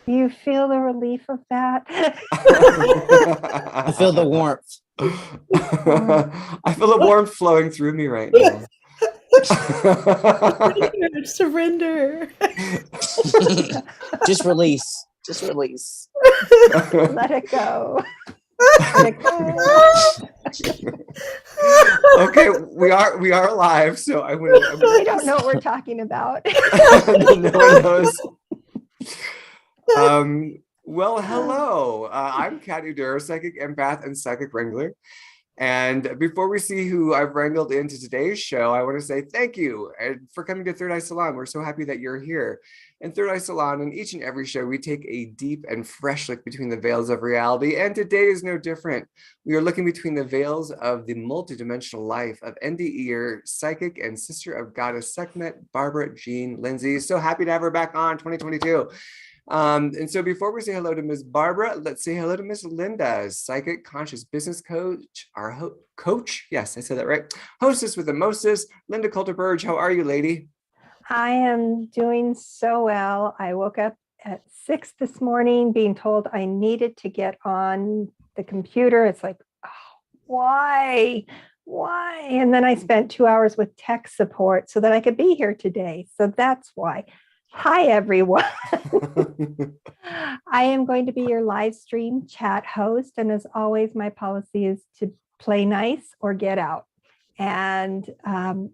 Do you feel the relief of that? I feel the warmth. I feel the warmth flowing through me right now. Surrender. Just release. Just release. Let it go. Let it go. Okay, we are live, so We don't know what we're talking about. No one knows. Well, hello. I'm KatmanU, psychic empath and psychic wrangler. And before we see who I've wrangled into today's show, I want to say thank you for coming to Third Eye Salon. We're so happy that you're here. In Third Eye Salon, in each and every show, we take a deep and fresh look between the veils of reality. And today is no different. We are looking between the veils of the multidimensional life of NDEer, psychic and sister of Goddess Sekhmet, Barbara Jean Lindsey. So happy to have her back on 2022. And so before we say hello to Ms. Barbara, let's say hello to Ms. Linda, psychic conscious business coach, our coach. Yes, I said that right. Hostess with the mostest, Linda Coulter-Burge. How are you, lady? I am doing so well. I woke up at 6 this morning being told I needed to get on the computer. It's like, oh, why? And then I spent 2 hours with tech support so that I could be here today. So that's why. Hi, everyone. I am going to be your live stream chat host. And as always, my policy is to play nice or get out. And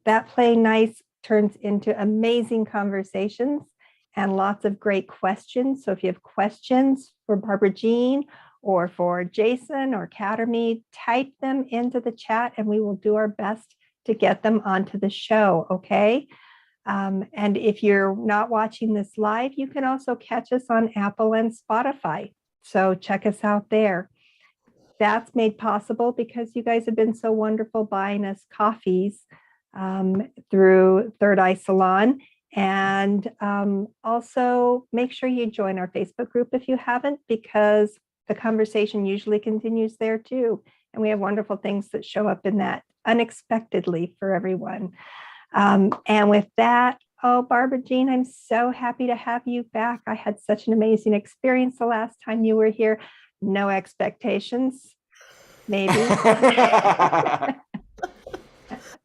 that play nice turns into amazing conversations and lots of great questions. So if you have questions for Barbara Jean or for Jason or Kat or me, type them into the chat and we will do our best to get them onto the show, okay? And if you're not watching this live, you can also catch us on Apple and Spotify. So check us out there. That's made possible because you guys have been so wonderful buying us coffees through Third Eye Salon. And also make sure you join our Facebook group if you haven't, because the conversation usually continues there too. And we have wonderful things that show up in that unexpectedly for everyone. And with that, oh, Barbara Jean, I'm so happy to have you back. I had such an amazing experience the last time you were here. No expectations, maybe.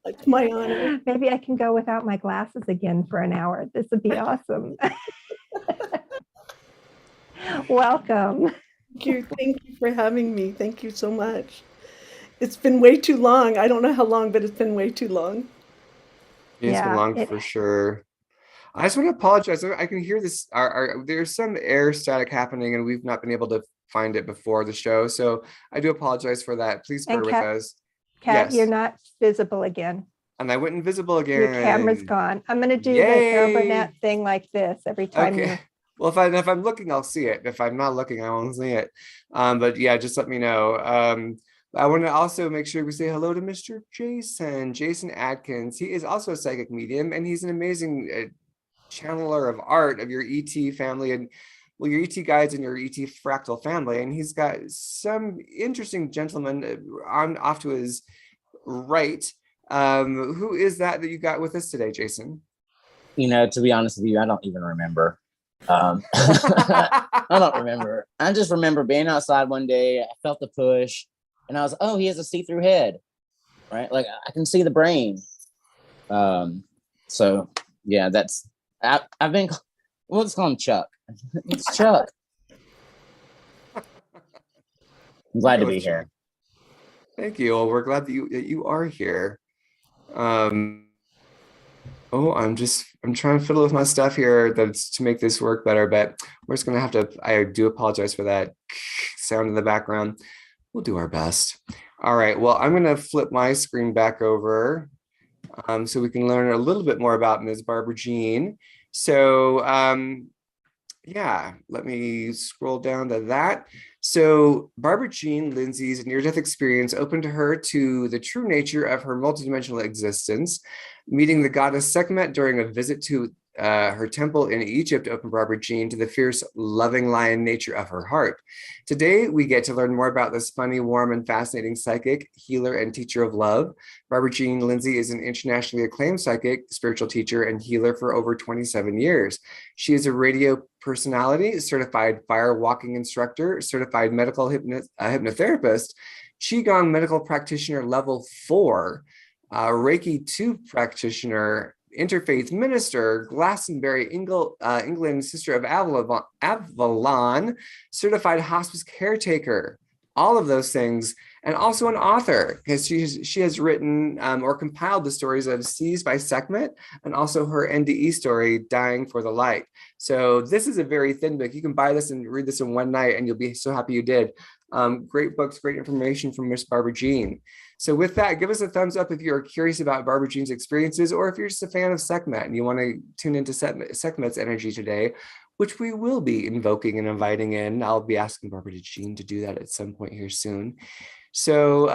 It's my honor. Maybe I can go without my glasses again for an hour. This would be awesome. Welcome. Thank you for having me. Thank you so much. It's been way too long. I don't know how long, but it's been way too long. It's been long for sure. I just want to apologize. I can hear this. There's some air static happening, and we've not been able to find it before the show. So I do apologize for that. Please bear with us. Kat, yes. You're not visible again. And I went invisible again. Your camera's gone. I'm going to do the Carol Burnett thing like this every time. Okay. Well, if I'm looking, I'll see it. If I'm not looking, I won't see it. But yeah, just let me know. I want to also make sure we say hello to Mr. Jason Adkins. He is also a psychic medium, and he's an amazing channeler of art of your ET family and your ET guides and your ET fractal family. And he's got some interesting gentleman off to his right. Who is that you got with us today, Jason? To be honest with you, I don't even remember. I don't remember. I just remember being outside one day. I felt the push. And I was, oh, he has a see-through head, right? Like I can see the brain. So yeah, I've been, we'll just call him Chuck. It's Chuck. I'm glad to be here. Thank you. Well, we're glad that you are here. I'm trying to fiddle with my stuff here that's to make this work better, but we're just gonna have to, I do apologize for that sound in the background. We'll do our best. All right. Well, I'm going to flip my screen back over so we can learn a little bit more about Ms. Barbara Jean. So yeah, let me scroll down to that. So Barbara Jean Lindsey's near-death experience opened her to the true nature of her multidimensional existence, meeting the goddess Sekhmet during a visit to her temple in Egypt opened Barbara Jean to the fierce, loving lion nature of her heart. Today, we get to learn more about this funny, warm, and fascinating psychic, healer, and teacher of love. Barbara Jean Lindsey is an internationally acclaimed psychic, spiritual teacher, and healer for over 27 years. She is a radio personality, certified fire walking instructor, certified medical hypnotherapist, Qigong medical practitioner level 4, Reiki 2 practitioner, Interfaith minister, Glastonbury, England, sister of Avalon, certified hospice caretaker, all of those things, and also an author, because she has written or compiled the stories of Seized by Sekhmet, and also her NDE story, Dying for the Light. So this is a very thin book. You can buy this and read this in one night, and you'll be so happy you did. Great books, great information from Miss Barbara Jean. So with that, give us a thumbs up if you're curious about Barbara Jean's experiences, or if you're just a fan of Sekhmet and you want to tune into Sekhmet's energy today, which we will be invoking and inviting in. I'll be asking Barbara Jean to do that at some point here soon. So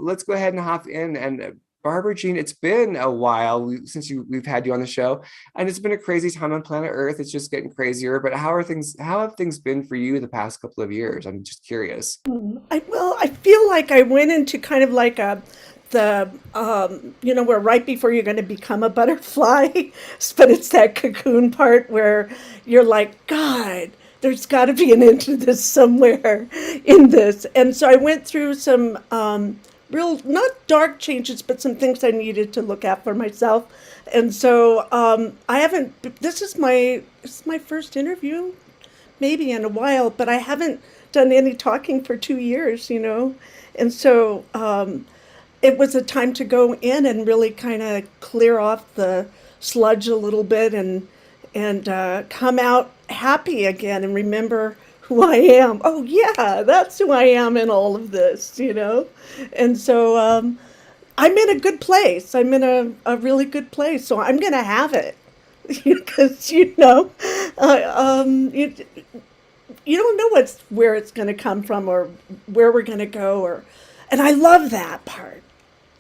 let's go ahead and hop in. And Barbara Jean, it's been a while since we've had you on the show, and it's been a crazy time on planet Earth. It's just getting crazier. But how have things been for you the past couple of years? I'm just curious. I feel like I went into kind of like where right before you're going to become a butterfly, but it's that cocoon part where you're like, God, there's got to be an end to this somewhere in this. And so I went through some real, not dark changes, but some things I needed to look at for myself. And so this is my first interview, maybe in a while, but I haven't done any talking for 2 years, And so it was a time to go in and really kind of clear off the sludge a little bit and come out happy again and remember who I am. Oh yeah, that's who I am in all of this, And so I'm in a good place. I'm in a really good place. So I'm going to have it because, you don't know where it's going to come from or where we're going to go. And I love that part,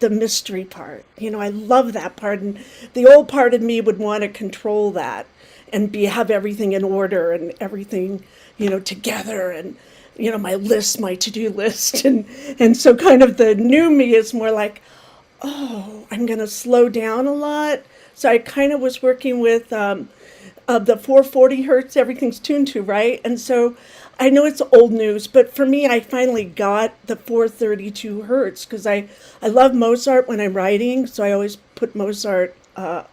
the mystery part. I love that part. And the old part of me would want to control that and have everything in order and everything, together and, my to-do list. And so kind of the new me is more like, oh, I'm going to slow down a lot. So I kind of was working with the 440 hertz, everything's tuned to, right? And so I know it's old news, but for me, I finally got the 432 hertz because I love Mozart when I'm writing. So I always put Mozart on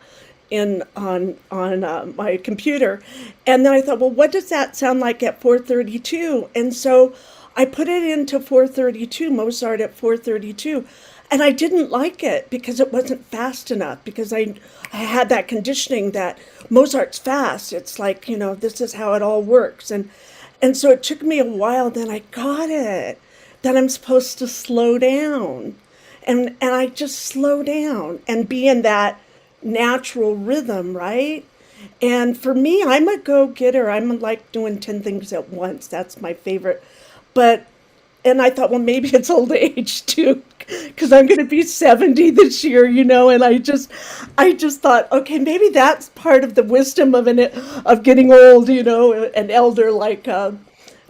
my computer. And then I thought, well, what does that sound like at 432? And so I put it into 432, Mozart at 432. And I didn't like it because it wasn't fast enough, because I had that conditioning that Mozart's fast. It's like, this is how it all works. And so it took me a while, then I got it, that I'm supposed to slow down. And I just slow down and be in that natural rhythm, right? And for me, I'm a go-getter. I'm like doing 10 things at once. That's my favorite. And I thought, well, maybe it's old age too, because I'm going to be 70 this year, and I just thought, okay, maybe that's part of the wisdom of getting old, an elder, like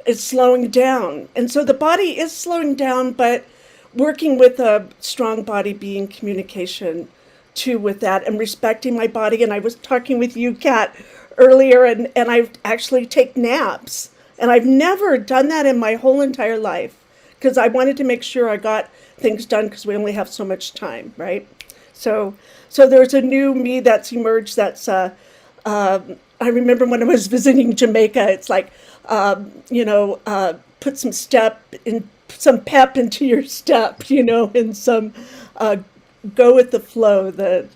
is slowing down. And so the body is slowing down, but working with a strong body being communication too with that, and respecting my body. And I was talking with you, Kat, earlier, and I actually take naps. And I've never done that in my whole entire life, because I wanted to make sure I got things done, because we only have so much time, right? So there's a new me that's emerged. That's I remember when I was visiting Jamaica, it's like put some pep into your step, and some go with the flow, the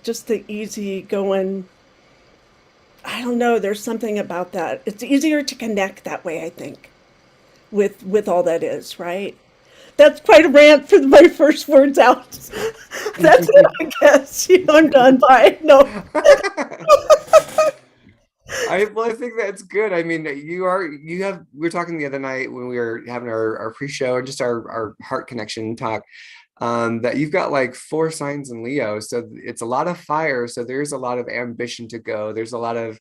easy going. I don't know, there's something about that. It's easier to connect that way, I think, with all that is, right? That's quite a rant for my first words out. That's it, I guess. I'm done. Bye. No. I think that's good. I mean, we were talking the other night when we were having our pre-show and just our heart connection talk. that you've got like 4 signs in Leo. So it's a lot of fire. So there's a lot of ambition to go. There's a lot of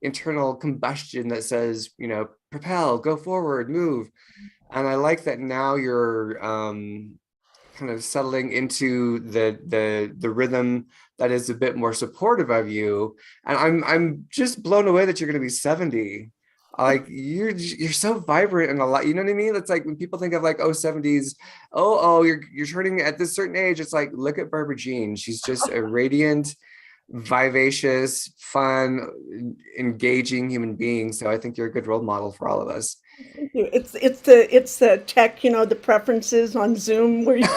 internal combustion that says, you know, propel, go forward, move. And I like that now you're kind of settling into the rhythm that is a bit more supportive of you. And I'm just blown away that you're going to be 70. Like you're so vibrant and a lot, you know what I mean? It's like when people think of like, oh, 70s, you're turning at this certain age. It's like, look at Barbara Jean. She's just a radiant, vivacious, fun, engaging human being. So I think you're a good role model for all of us. Thank you. It's the tech, you know, the preferences on Zoom where you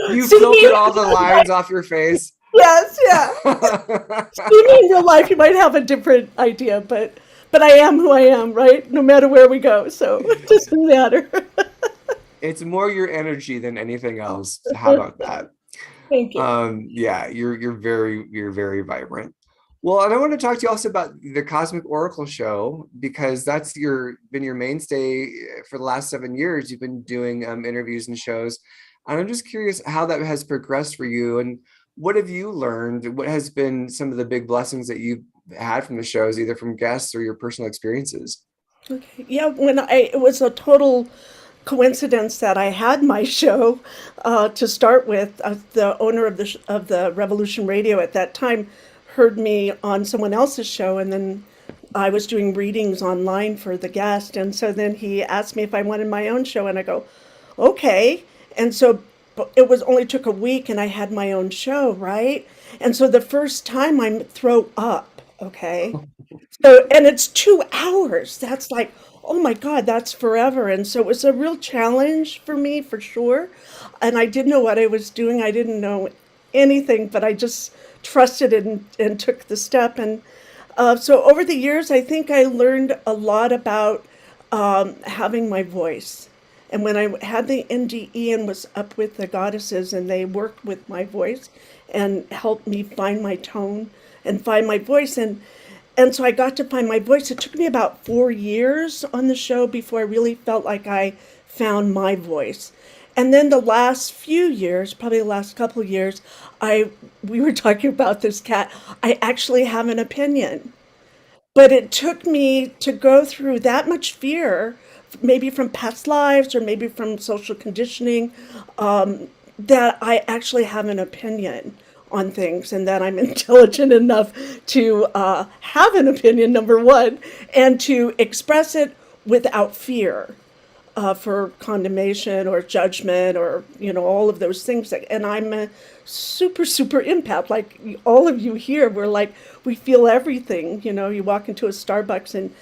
You see filtered me. all the lines off your face. Yes, yeah. See me in real life, you might have a different idea, but I am who I am, right? No matter where we go, so it doesn't matter. It's more your energy than anything else. How about that? Thank you. Yeah, you're very vibrant. Well, and I want to talk to you also about the Cosmic Oracle show, because that's been your mainstay for the last 7 years. You've been doing interviews and shows, and I'm just curious how that has progressed for you, and what have you learned? What has been some of the big blessings that you've had from the shows, either from guests or your personal experiences? Okay. Yeah, it was a total coincidence that I had my show to start with. The owner of the Revolution Radio at that time heard me on someone else's show, and then I was doing readings online for the guest, and so then he asked me if I wanted my own show, and I go, okay. And so it was only took a week, and I had my own show, right? And so the first time I throw up, okay. So, and it's 2 hours. That's like, oh my God, that's forever. And so it was a real challenge for me, for sure. And I didn't know what I was doing. I didn't know anything, but I just trusted and took the step. And so over the years, I think I learned a lot about having my voice. And when I had the NDE and was up with the goddesses, and they worked with my voice and helped me find my tone and find my voice. And so I got to find my voice. It took me about 4 years on the show before I really felt like I found my voice. And then the last few years, probably the last couple of years, we were talking about this, Kat. I actually have an opinion. But it took me to go through that much fear, maybe from past lives or maybe from social conditioning, that I actually have an opinion on things, and that I'm intelligent enough to have an opinion, number one, and to express it without fear for condemnation or judgment or, you know, all of those things. And I'm a super, super empath. Like all of you here, we feel everything. You know, you walk into a Starbucks and,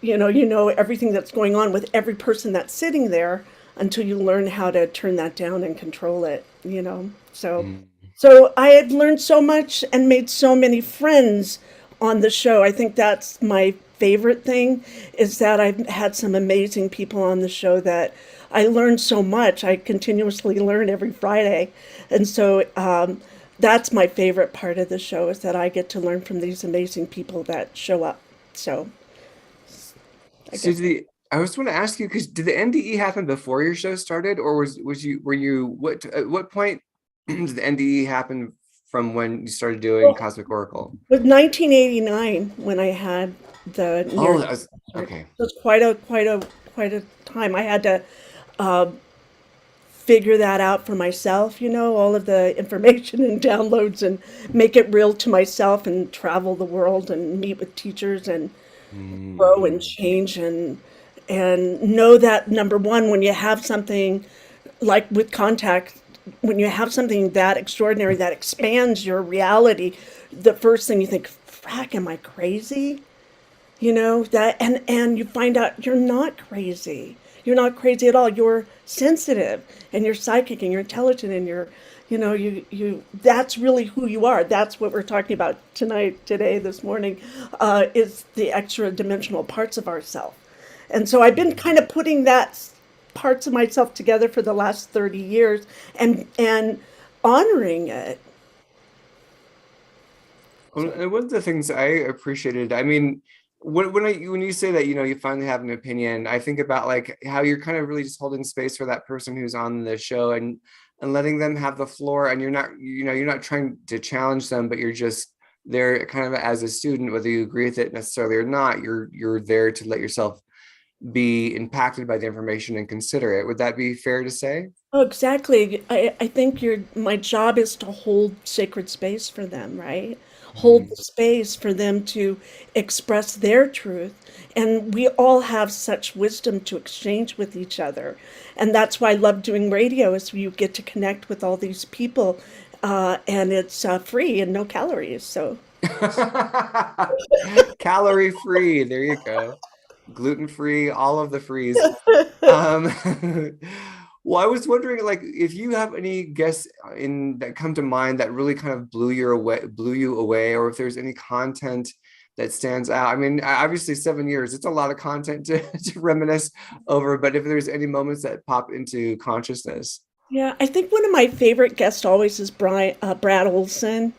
you know everything that's going on with every person that's sitting there until you learn how to turn that down and control it, you know. So I had learned so much and made so many friends on the show. I think that's my favorite thing, is that I've had some amazing people on the show that I learned so much. I continuously learn every Friday. And so that's my favorite part of the show, is that I get to learn from these amazing people that show up. So I So guess. I was going to ask you, because did the NDE happen before your show started, or were you at what point did the NDE happen from when you started doing Well, Cosmic Oracle? it was 1989 when I had the near. Oh, that was It okay. was quite a time. I had to figure that out for myself, you know, all of the information and downloads, and make it real to myself, and travel the world and meet with teachers and grow and Mm. change, and know that, number one, when you have something like with contact, when you have something that extraordinary that expands your reality, the first thing you think, frack, am I crazy? You know, that, and you find out you're not crazy. You're not crazy at all. You're sensitive, and you're psychic, and you're intelligent, and you're, you know, you that's really who you are. That's what we're talking about today, this morning, is the extra dimensional parts of ourself. And so I've been kind of putting that parts of myself together for the last 30 years, and honoring it. Well, and one of the things I appreciated, I mean, when you say that, you finally have an opinion, I think about like how you're kind of really just holding space for that person who's on the show and letting them have the floor, and you're not trying to challenge them, but you're just there kind of as a student, whether you agree with it necessarily or not. You're there to let yourself be impacted by the information and consider it. Would that be fair to say? Oh, exactly. I think my job is to hold sacred space for them, right? Hold the space for them to express their truth. And we all have such wisdom to exchange with each other. And that's why I love doing radio, is you get to connect with all these people, and it's free and no calories. So Calorie free. There you go. Gluten free, all of the frees. Um, well, I was wondering, like, if you have any guests that come to mind that really kind of blew you away, or if there's any content that stands out. I mean, obviously 7 years, it's a lot of content to reminisce over, but if there's any moments that pop into consciousness. yeah, I think one of my favorite guests always is Brad Olson.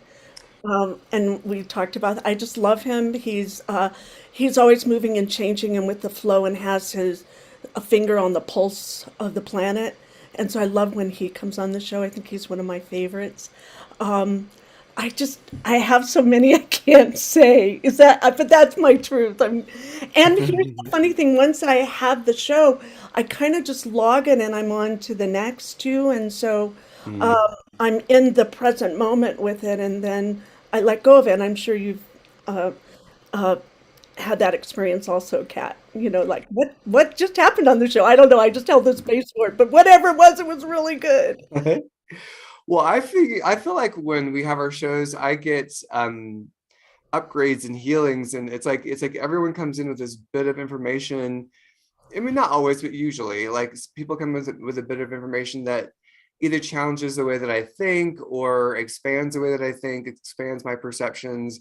And we talked about, I just love him. He's always moving and changing and with the flow, and has a finger on the pulse of the planet. And so I love when he comes on the show. I think he's one of my favorites. I have so many I can't say. But that's my truth. And here's the funny thing: once I have the show, I kind of just log in and I'm on to the next two. And so I'm in the present moment with it, and then I let go of it. And I'm sure you've uh, uh, had that experience also, Kat. Like what just happened on the show? I don't know. I just held the space for it, but whatever it was really good. Well, I feel like when we have our shows, I get upgrades and healings, and it's like everyone comes in with this bit of information. I mean, not always, but usually, like, people come with a bit of information that either challenges the way that I think, or expands the way that I think, expands my perceptions,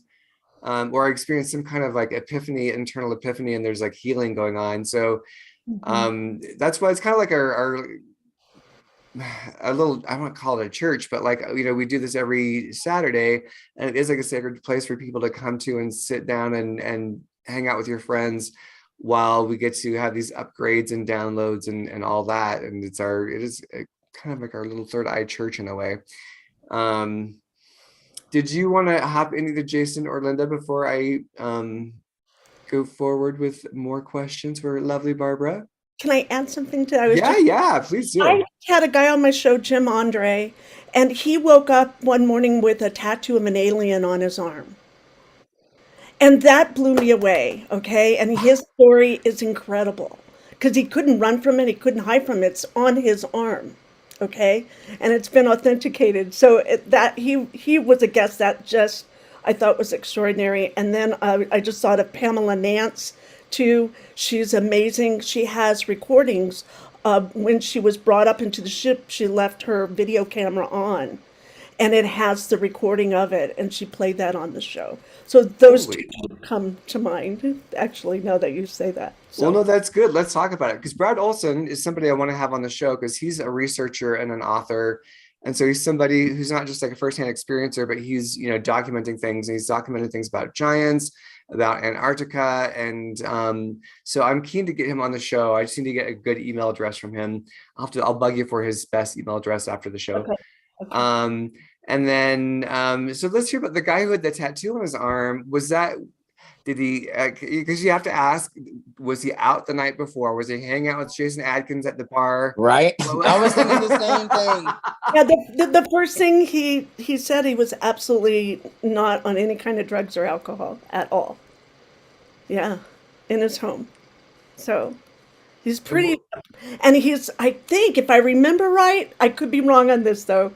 or I experience some kind of like internal epiphany, and there's like healing going on. So that's why it's kind of like our a little, I won't call it a church, but like, we do this every Saturday, and it is like a sacred place for people to come to and sit down and hang out with your friends while we get to have these upgrades and downloads and all that. And it is kind of like our little third eye church in a way. Did you want to hop into Jason or Linda before I go forward with more questions for lovely Barbara? Can I add something to that? Yeah, please do. I had a guy on my show, Jim Andre, and he woke up one morning with a tattoo of an alien on his arm. And that blew me away, okay? And his story is incredible, because he couldn't run from it, he couldn't hide from it. It's on his arm, okay? And it's been authenticated. So he was a guest that just, I thought, was extraordinary. And then I just thought of Pamela Nance, too. She's amazing. She has recordings of when she was brought up into the ship. She left her video camera on, and it has the recording of it, and she played that on the show. So those two come to mind, actually, now that you say that. So. Well, no, that's good. Let's talk about it, because Brad Olson is somebody I want to have on the show, because he's a researcher and an author. And so he's somebody who's not just like a firsthand experiencer, but he's, documenting things, and he's documented things about giants, about Antarctica. And so I'm keen to get him on the show. I just need to get a good email address from him. I'll bug you for his best email address after the show. Okay. And then, so let's hear about the guy who had the tattoo on his arm. Did he, because you have to ask, was he out the night before? Was he hanging out with Jason Adkins at the bar? Right. I was thinking the same thing. Yeah, the first thing he said, he was absolutely not on any kind of drugs or alcohol at all. Yeah, in his home. So he's pretty, and I think, if I remember right, I could be wrong on this though,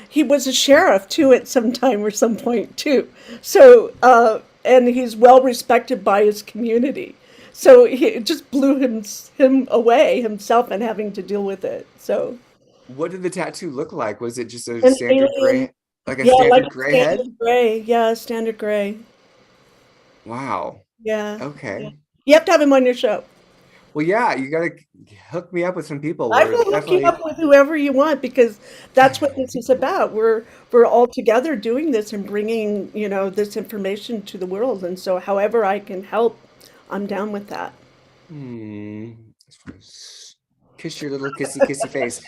he was a sheriff too at some time or some point too. So, and he's well respected by his community. So it just blew him away himself, and having to deal with it. So, what did the tattoo look like? Was it just a standard gray, like a standard gray head? Gray, yeah, standard gray. Wow. Yeah. Okay. Yeah. You have to have him on your show. Well, yeah, you got to hook me up with some people. I We're will hook you definitely. up with whoever you want, because that's what this is about. We're all together doing this and bringing, this information to the world. And so however I can help, I'm down with that. Hmm. Kiss your little kissy face.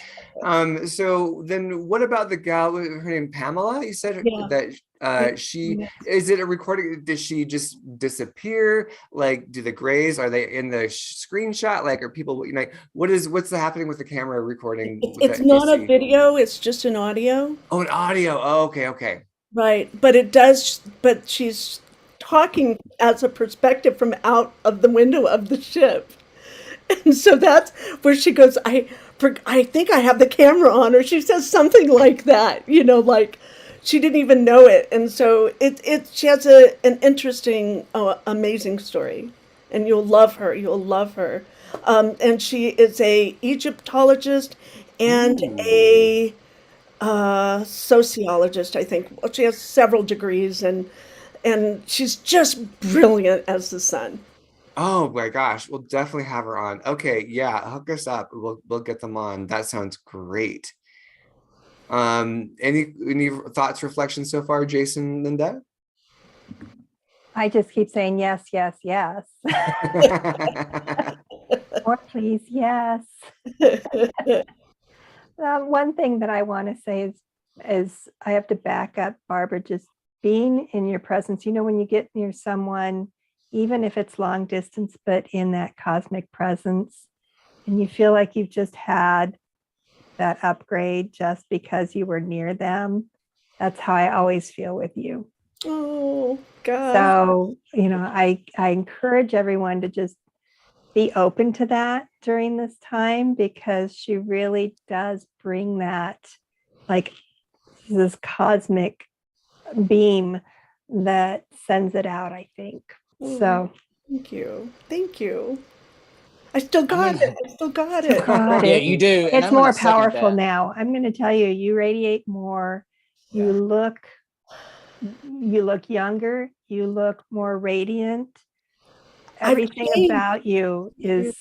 So then what about the gal, her name Pamela? You said Yeah. that is it a recording? Does she just disappear? Like, do the grays, are they in the screenshot? Like, are people, what's happening with the camera recording with It's that not a kissy? video, it's just an audio. Oh, an audio. Oh, okay. Right. But she's talking as a perspective from out of the window of the ship. And so that's where she goes, I think I have the camera on, or she says something like that, like she didn't even know it. And so she has an interesting, amazing story, and you'll love her. You'll love her. And she is a Egyptologist and Ooh. a sociologist, I think. Well, she has several degrees, and she's just brilliant as the sun. Oh my gosh, we'll definitely have her on. Okay, yeah, hook us up. We'll get them on. That sounds great. Any thoughts, reflections so far, Jason, Linda? I just keep saying yes, yes, yes. More, please, yes. One thing that I want to say is I have to back up, Barbara, just being in your presence. When you get near someone, even if it's long distance, but in that cosmic presence, and you feel like you've just had that upgrade just because you were near them, that's how I always feel with you. Oh, God. So, I encourage everyone to just be open to that during this time, because she really does bring that, like, this cosmic beam that sends it out, I think. So thank you. Thank you. I still got it. I still got it. got Yeah, it. you do. And It's I'm gonna more second powerful that. now. I'm going to tell you, you radiate more. You look younger. You look more radiant. Everything about you is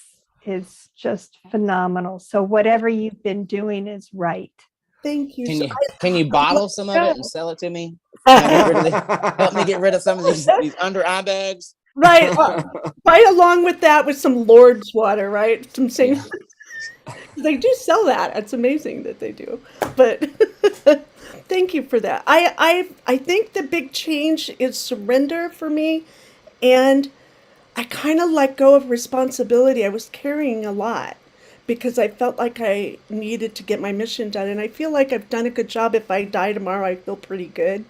just phenomenal. So whatever you've been doing is right. Thank you. Can you bottle some of it and sell it to me? Help me get rid of some of these under eye bags. Right. Right along with that with some Lord's water, right? Some same. Yeah. They do sell that. It's amazing that they do. But thank you for that. I think the big change is surrender for me, and I kind of let go of responsibility. I was carrying a lot because I felt like I needed to get my mission done, and I feel like I've done a good job. If I die tomorrow, I feel pretty good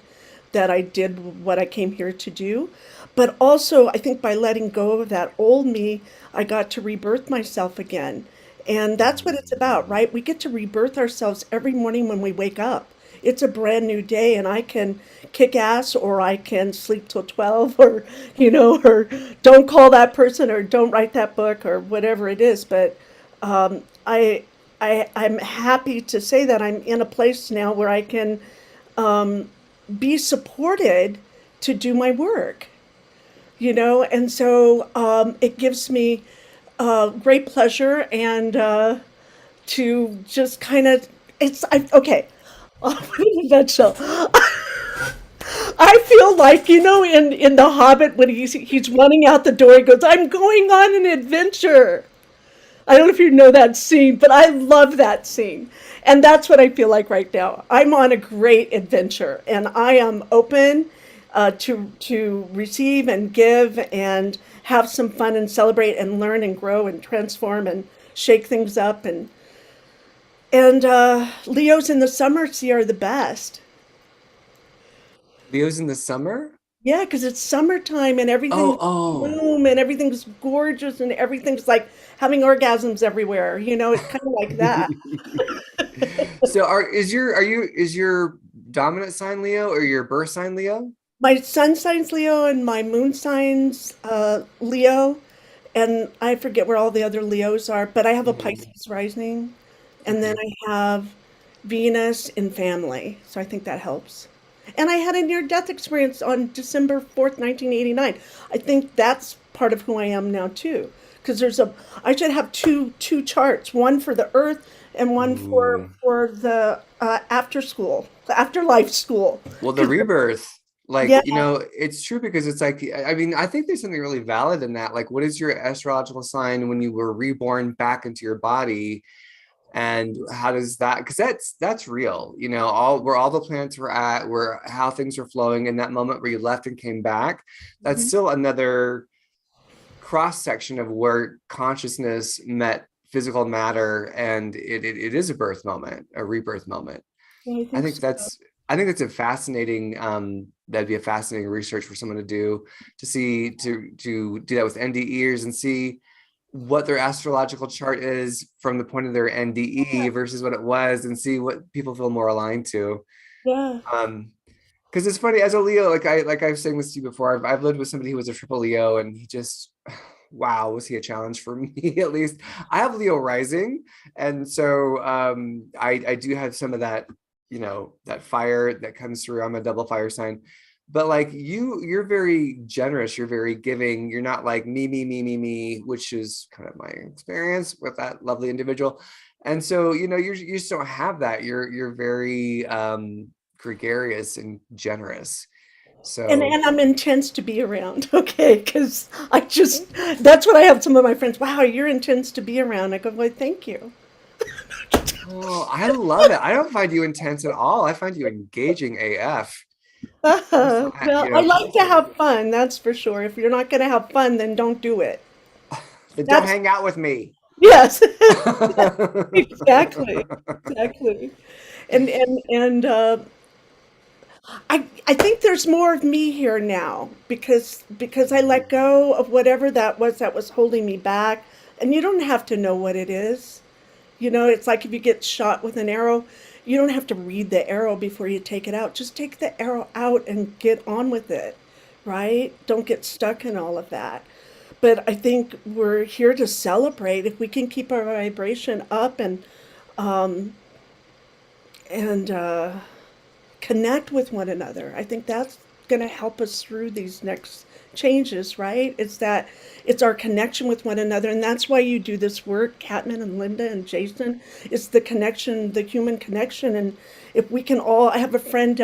that I did what I came here to do. But also, I think by letting go of that old me, I got to rebirth myself again. And that's what it's about, right? We get to rebirth ourselves every morning when we wake up. It's a brand new day, and I can kick ass, or I can sleep till 12, or, or don't call that person, or don't write that book, or whatever it is. But I'm happy to say that I'm in a place now where I can be supported to do my work, and so it gives me great pleasure, and to just kind of, okay. Nutshell. I feel like, in The Hobbit, when he's running out the door, he goes, "I'm going on an adventure." I don't know if you know that scene, but I love that scene. And that's what I feel like right now. I'm on a great adventure, and I am open to receive and give and have some fun and celebrate and learn and grow and transform and shake things up. And Leos in the summer, see, are the best. Leo's in the summer? Yeah, because it's summertime and everything's bloom and everything's gorgeous and everything's like having orgasms everywhere. It's kind of like that. So is your dominant sign Leo, or your birth sign Leo? My sun sign's Leo and my moon sign's Leo. And I forget where all the other Leos are, but I have a Pisces rising. And then I have Venus in family. So I think that helps. And I had a near-death experience on December 4th, 1989. I think that's part of who I am now, too. because I should have two charts, one for the earth and one Ooh. for the afterlife school. Well, the rebirth, like, Yeah. it's true because it's like, I mean, I think there's something really valid in that. Like, what is your astrological sign when you were reborn back into your body? And how does that, because that's real, all where all the planets were at, where how things were flowing in that moment where you left and came back. That's still another cross section of where consciousness met physical matter, and it is a birth moment, a rebirth moment. I I think think so. that's a fascinating that'd be a fascinating research for someone to do, to see, to do that with NDEers and see what their astrological chart is from the point of their NDE versus what it was, and see what people feel more aligned to. Yeah. Because it's funny, as a Leo, like I was saying this to you before, I've lived with somebody who was a triple Leo, and he just, wow, was he a challenge for me? At least I have Leo rising, and so I do have some of that, that fire that comes through. I'm a double fire sign, but like you're very generous, you're very giving. You're not like me, which is kind of my experience with that lovely individual. And so you just don't have that. You're very gregarious and generous. And So I'm intense to be around, okay? Because that's what I have some of my friends. Wow, you're intense to be around. I go, well, thank you. oh, I love it. I don't find you intense at all. I find you engaging AF. Well, I like to have fun, that's for sure. If you're not going to have fun, then don't do it. Then don't That's hang out with me. yes, exactly, exactly. And I think there's more of me here now because I let go of whatever that was holding me back, and you don't have to know what it is. It's like if you get shot with an arrow, you don't have to read the arrow before you take it out. Just take the arrow out and get on with it, right? Don't get stuck in all of that. But I think we're here to celebrate if we can keep our vibration up and connect with one another. I think that's going to help us through these next changes, right? It's our connection with one another, and that's why you do this work, Katman and Linda and Jason. It's the connection, the human connection, and if we can all. I have a friend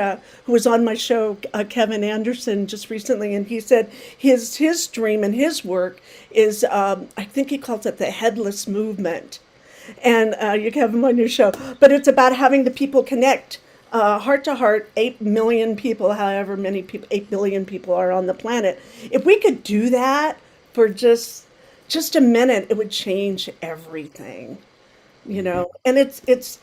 who was on my show, Kevin Anderson, just recently, and he said his dream and his work is, I think he calls it the Headless Movement, and you can have him on your show. But it's about having the people connect heart to heart, 8 million people, however many people, 8 billion people are on the planet. If we could do that for just a minute, it would change everything, And it's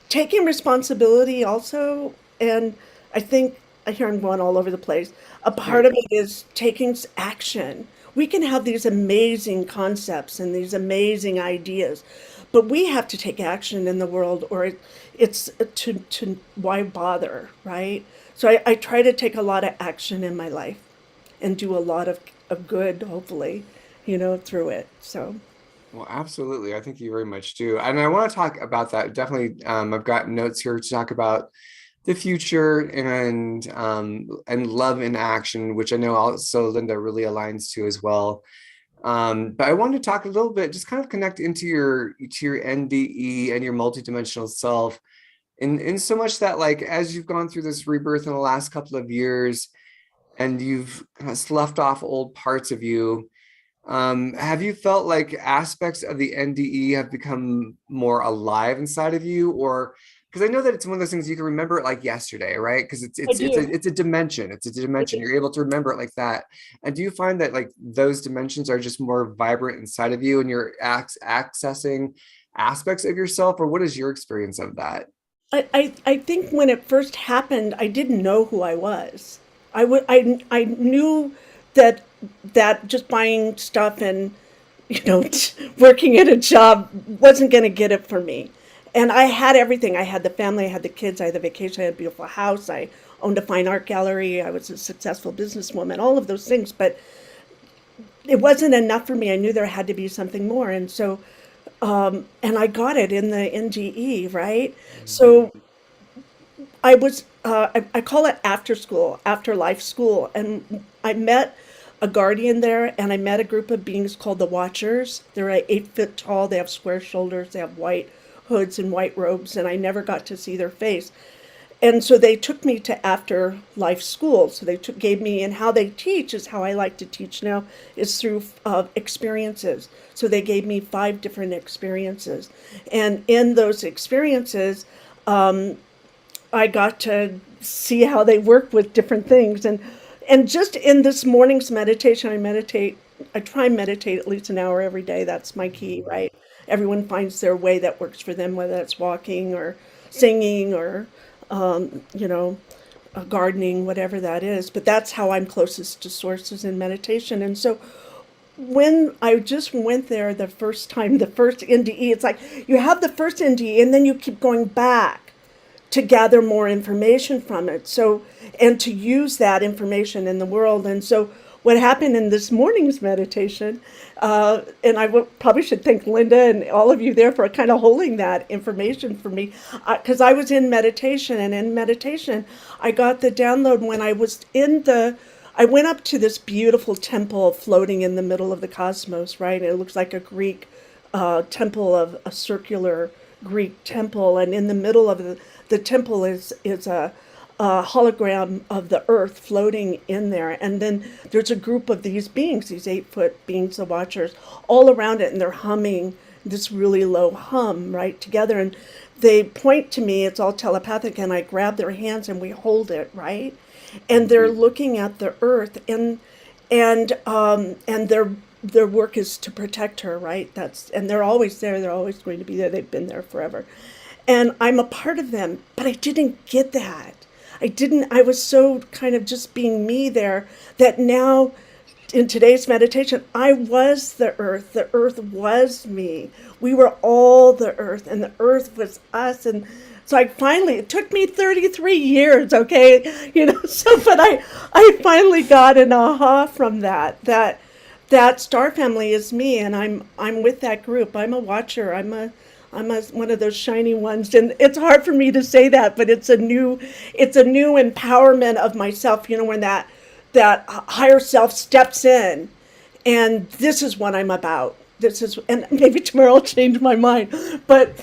taking responsibility also. And I think, I hear I'm going all over the place. A part of it is taking action. We can have these amazing concepts and these amazing ideas, but we have to take action in the world, or it's to why bother, right? So I try to take a lot of action in my life and do a lot of good, hopefully, through it. So. Well, absolutely. I think you very much do. And I want to talk about that. Definitely, I've got notes here to talk about the future and love in action, which I know also Linda really aligns to as well. But I wanted to talk a little bit, just kind of connect into your NDE and your multidimensional self, in so much that, like, as you've gone through this rebirth in the last couple of years, and you've kind of sloughed off old parts of you, have you felt like aspects of the NDE have become more alive inside of you? Or because I know that it's one of those things you can remember it like yesterday, right? Because it's a dimension. It's a dimension. You're able to remember it like that. And do you find that, like, those dimensions are just more vibrant inside of you, and you're accessing aspects of yourself? Or what is your experience of that? I think when it first happened, I didn't know who I was. I knew that just buying stuff and working at a job wasn't going to get it for me. And I had everything. I had the family, I had the kids, I had the vacation, I had a beautiful house, I owned a fine art gallery, I was a successful businesswoman, all of those things. But it wasn't enough for me. I knew there had to be something more. And so, and I got it in the NGE, right? So I was, I call it after school, after life school. And I met a guardian there, and I met a group of beings called the Watchers. They're 8 foot tall. They have square shoulders. They have white hoods and white robes, and I never got to see their face. And so they took me to afterlife school. So they gave me, and how they teach is how I like to teach now, is through experiences. So they gave me 5 different experiences. And in those experiences, I got to see how they work with different things. And just in this morning's meditation, I try and meditate at least an hour every day. That's my key, right? Everyone finds their way that works for them, whether that's walking or singing or gardening, whatever that is. But that's how I'm closest to sources in meditation. And so when I just went there the first time, the first NDE, it's like you have the first NDE and then you keep going back to gather more information from it. So, and to use that information in the world. And so what happened in this morning's meditation, and I probably should thank Linda and all of you there for kind of holding that information for me, because I was in meditation, and in meditation, I got the download when I was I went up to this beautiful temple floating in the middle of the cosmos, right? It looks like a Greek temple, of a circular Greek temple, and in the middle of the temple is a hologram of the earth floating in there. And then there's a group of these beings, these 8-foot beings, the Watchers, all around it, and they're humming this really low hum right together. And they point to me, it's all telepathic, and I grab their hands and we hold it, right? And they're looking at the earth, and their work is to protect her, right? And they're always there, they're always going to be there, they've been there forever. And I'm a part of them, but I didn't get that. I was so kind of just being me there, that now in today's meditation, I was the earth was me. We were all the earth, and the earth was us. And so it took me 33 years, okay? But I finally got an aha from that star family is me, and I'm with that group. I'm a watcher. I'm one of those shiny ones, and it's hard for me to say that, but it's a new empowerment of myself. When that higher self steps in, and this is what I'm about. And maybe tomorrow I'll change my mind, but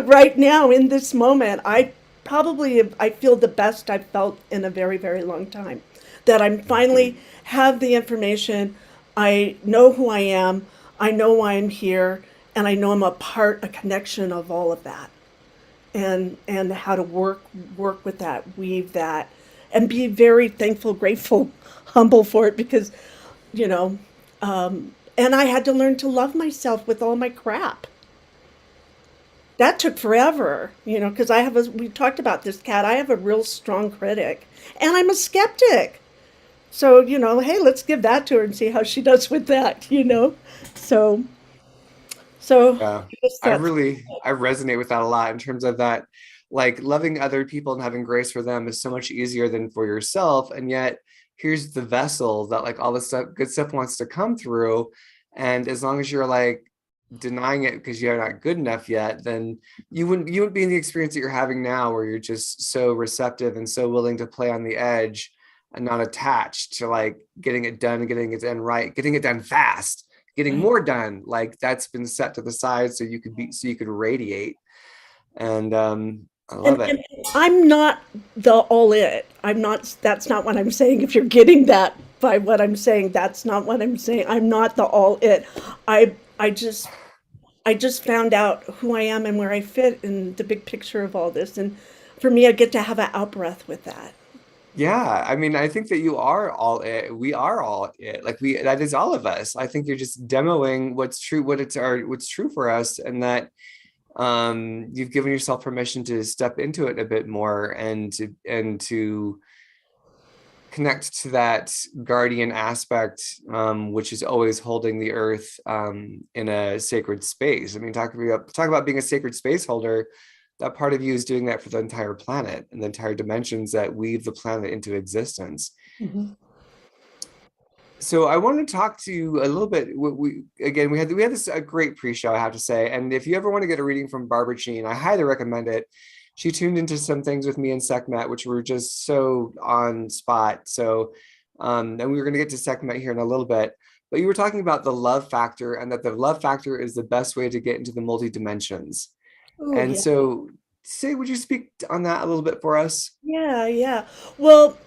right now in this moment, I feel the best I've felt in a very, very long time. That I'm finally have the information. I know who I am. I know why I'm here. And I know I'm a connection of all of that, and how to work with that, weave that, and be very thankful, grateful, humble for it, because, and I had to learn to love myself with all my crap. That took forever, because we talked about this, Kat, I have a real strong critic, and I'm a skeptic. So, hey, let's give that to her and see how she does with that, So Yeah, I resonate with that a lot in terms of that, like loving other people and having grace for them is so much easier than for yourself. And yet here's the vessel that like all this good stuff wants to come through. And as long as you're like denying it because you're not good enough yet, then you wouldn't be in the experience that you're having now, where you're just so receptive and so willing to play on the edge and not attached to like getting it done and getting it done right, getting it done fast. Getting more done, like that's been set to the side so you could radiate. And I love it. And I'm not the all it. That's not what I'm saying. If you're getting that by what I'm saying, that's not what I'm saying. I'm not the all it. I just found out who I am and where I fit in the big picture of all this. And for me, I get to have an out breath with that. Yeah, I mean, I think that you are all it. We are all it. Like that is all of us. I think you're just demoing what's true, what's true for us, and that you've given yourself permission to step into it a bit more and to connect to that guardian aspect, which is always holding the earth in a sacred space. I mean, talk about being a sacred space holder. That part of you is doing that for the entire planet and the entire dimensions that weave the planet into existence. Mm-hmm. So I want to talk to you a little bit. We had this a great pre-show, I have to say. And if you ever want to get a reading from Barbara Jean, I highly recommend it. She tuned into some things with me and Sekhmet, which were just so on spot. So And we were going to get to Sekhmet here in a little bit, but you were talking about the love factor and that the love factor is the best way to get into the multi-dimensions. Oh, And yeah. so, would you speak on that a little bit for us? Yeah, yeah. Well,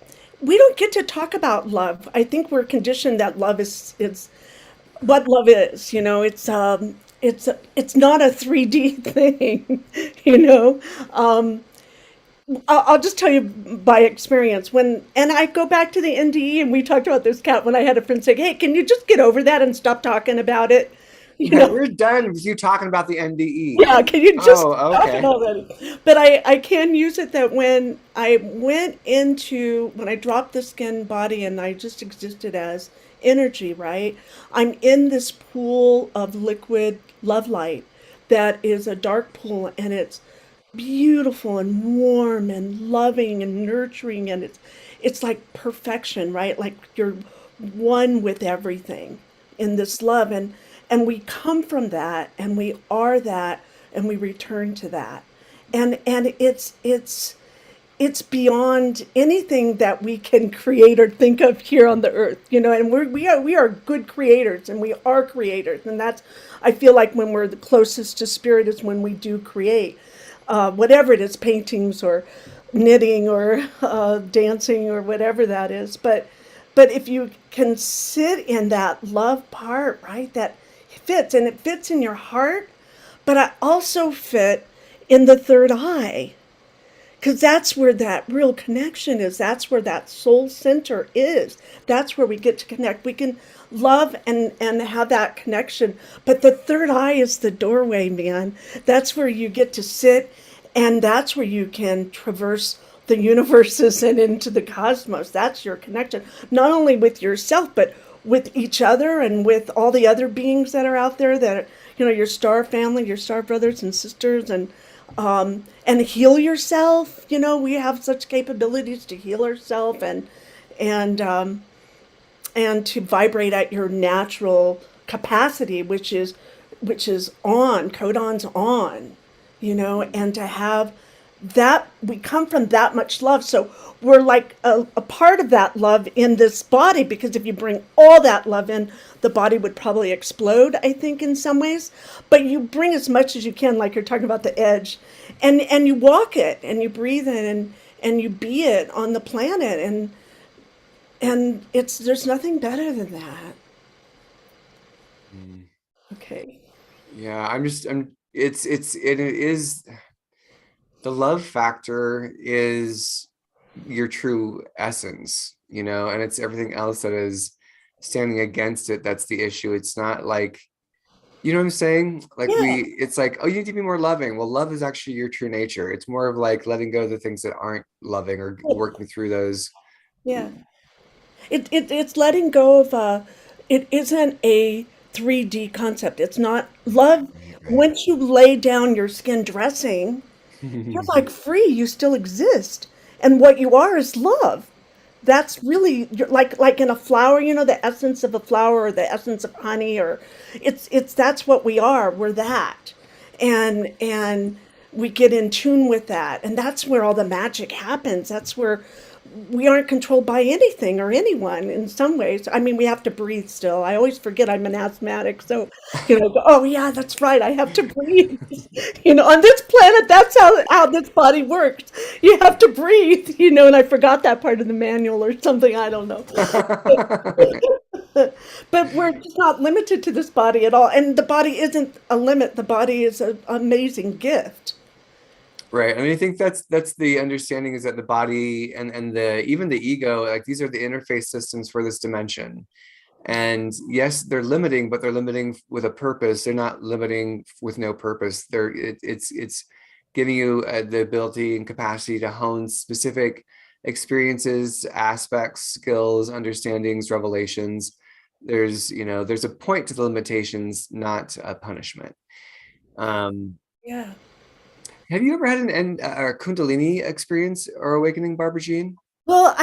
we don't get to talk about love. I think we're conditioned that love is what love is. It's not a 3D thing, you know. Um, I'll just tell you by experience and I go back to the NDE, and we talked about this, Kat, when I had a friend say, "Hey, can you just get over that and stop talking about it?" You know, We're done with you talking about the NDE. yeah, can you just stop it Okay. already? But I can use it that when when I dropped the skin body and I just existed as energy, right? I'm in this pool of liquid love light that is a dark pool, and it's beautiful and warm and loving and nurturing, and it's like perfection, right? Like you're one with everything in this love, and we come from that, and we are that, and we return to that. And it's beyond anything that we can create or think of here on the earth, you know. And we are good creators, and we are creators, and that's, I feel like, when we're the closest to spirit is when we do create, whatever it is, paintings or knitting or dancing or whatever that is. But if you can sit in that love part, right, that fits, and it fits in your heart, but I also fit in the third eye, because that's where that real connection is. That's where that soul center is. That's where we get to connect. We can love and have that connection. But the third eye is the doorway, man. That's where you get to sit, and that's where you can traverse the universes and into the cosmos. That's your connection, not only with yourself, but with each other and with all the other beings that are out there, that, you know, your star family, your star brothers and sisters, and heal yourself. You know, we have such capabilities to heal ourselves, and and to vibrate at your natural capacity, which is on, codons on, you know, and to have that, we come from that much love. So we're like a part of that love in this body, because if you bring all that love in, the body would probably explode, I think, in some ways. But you bring as much as you can, like you're talking about the edge, and you walk it, and you breathe it, and you be it on the planet, and there's nothing better than that. Mm. Okay. Yeah, it is, the love factor is your true essence, you know, and it's everything else that is standing against it that's the issue. It's not like, you know what I'm saying? Like Yeah. it's like, oh, you need to be more loving. Well, love is actually your true nature. It's more of like letting go of the things that aren't loving, or working through those. Yeah. It's letting go of it isn't a 3D concept. It's not love. Right, Once you lay down your skin dressing, you're right. like free. You still exist, and what you are is love. That's really, you're like in a flower, you know, the essence of a flower, or the essence of honey, or it's that's what we are. We're that, and we get in tune with that, and that's where all the magic happens. That's where we aren't controlled by anything or anyone in some ways. I mean, we have to breathe still. I always forget I'm an asthmatic. So, you know, oh yeah, that's right. I have to breathe. You know, on this planet, that's how this body works. You have to breathe, you know, and I forgot that part of the manual or something. I don't know. But we're just not limited to this body at all. And the body isn't a limit. The body is an amazing gift. Right. I mean, I think that's the understanding, is that the body and the even the ego, like, these are the interface systems for this dimension. And yes, they're limiting, but they're limiting with a purpose. They're not limiting with no purpose. It's giving you the ability and capacity to hone specific experiences, aspects, skills, understandings, revelations. There's a point to the limitations, not a punishment. Um, Yeah. have you ever had a Kundalini experience or awakening, Barbara Jean? Well,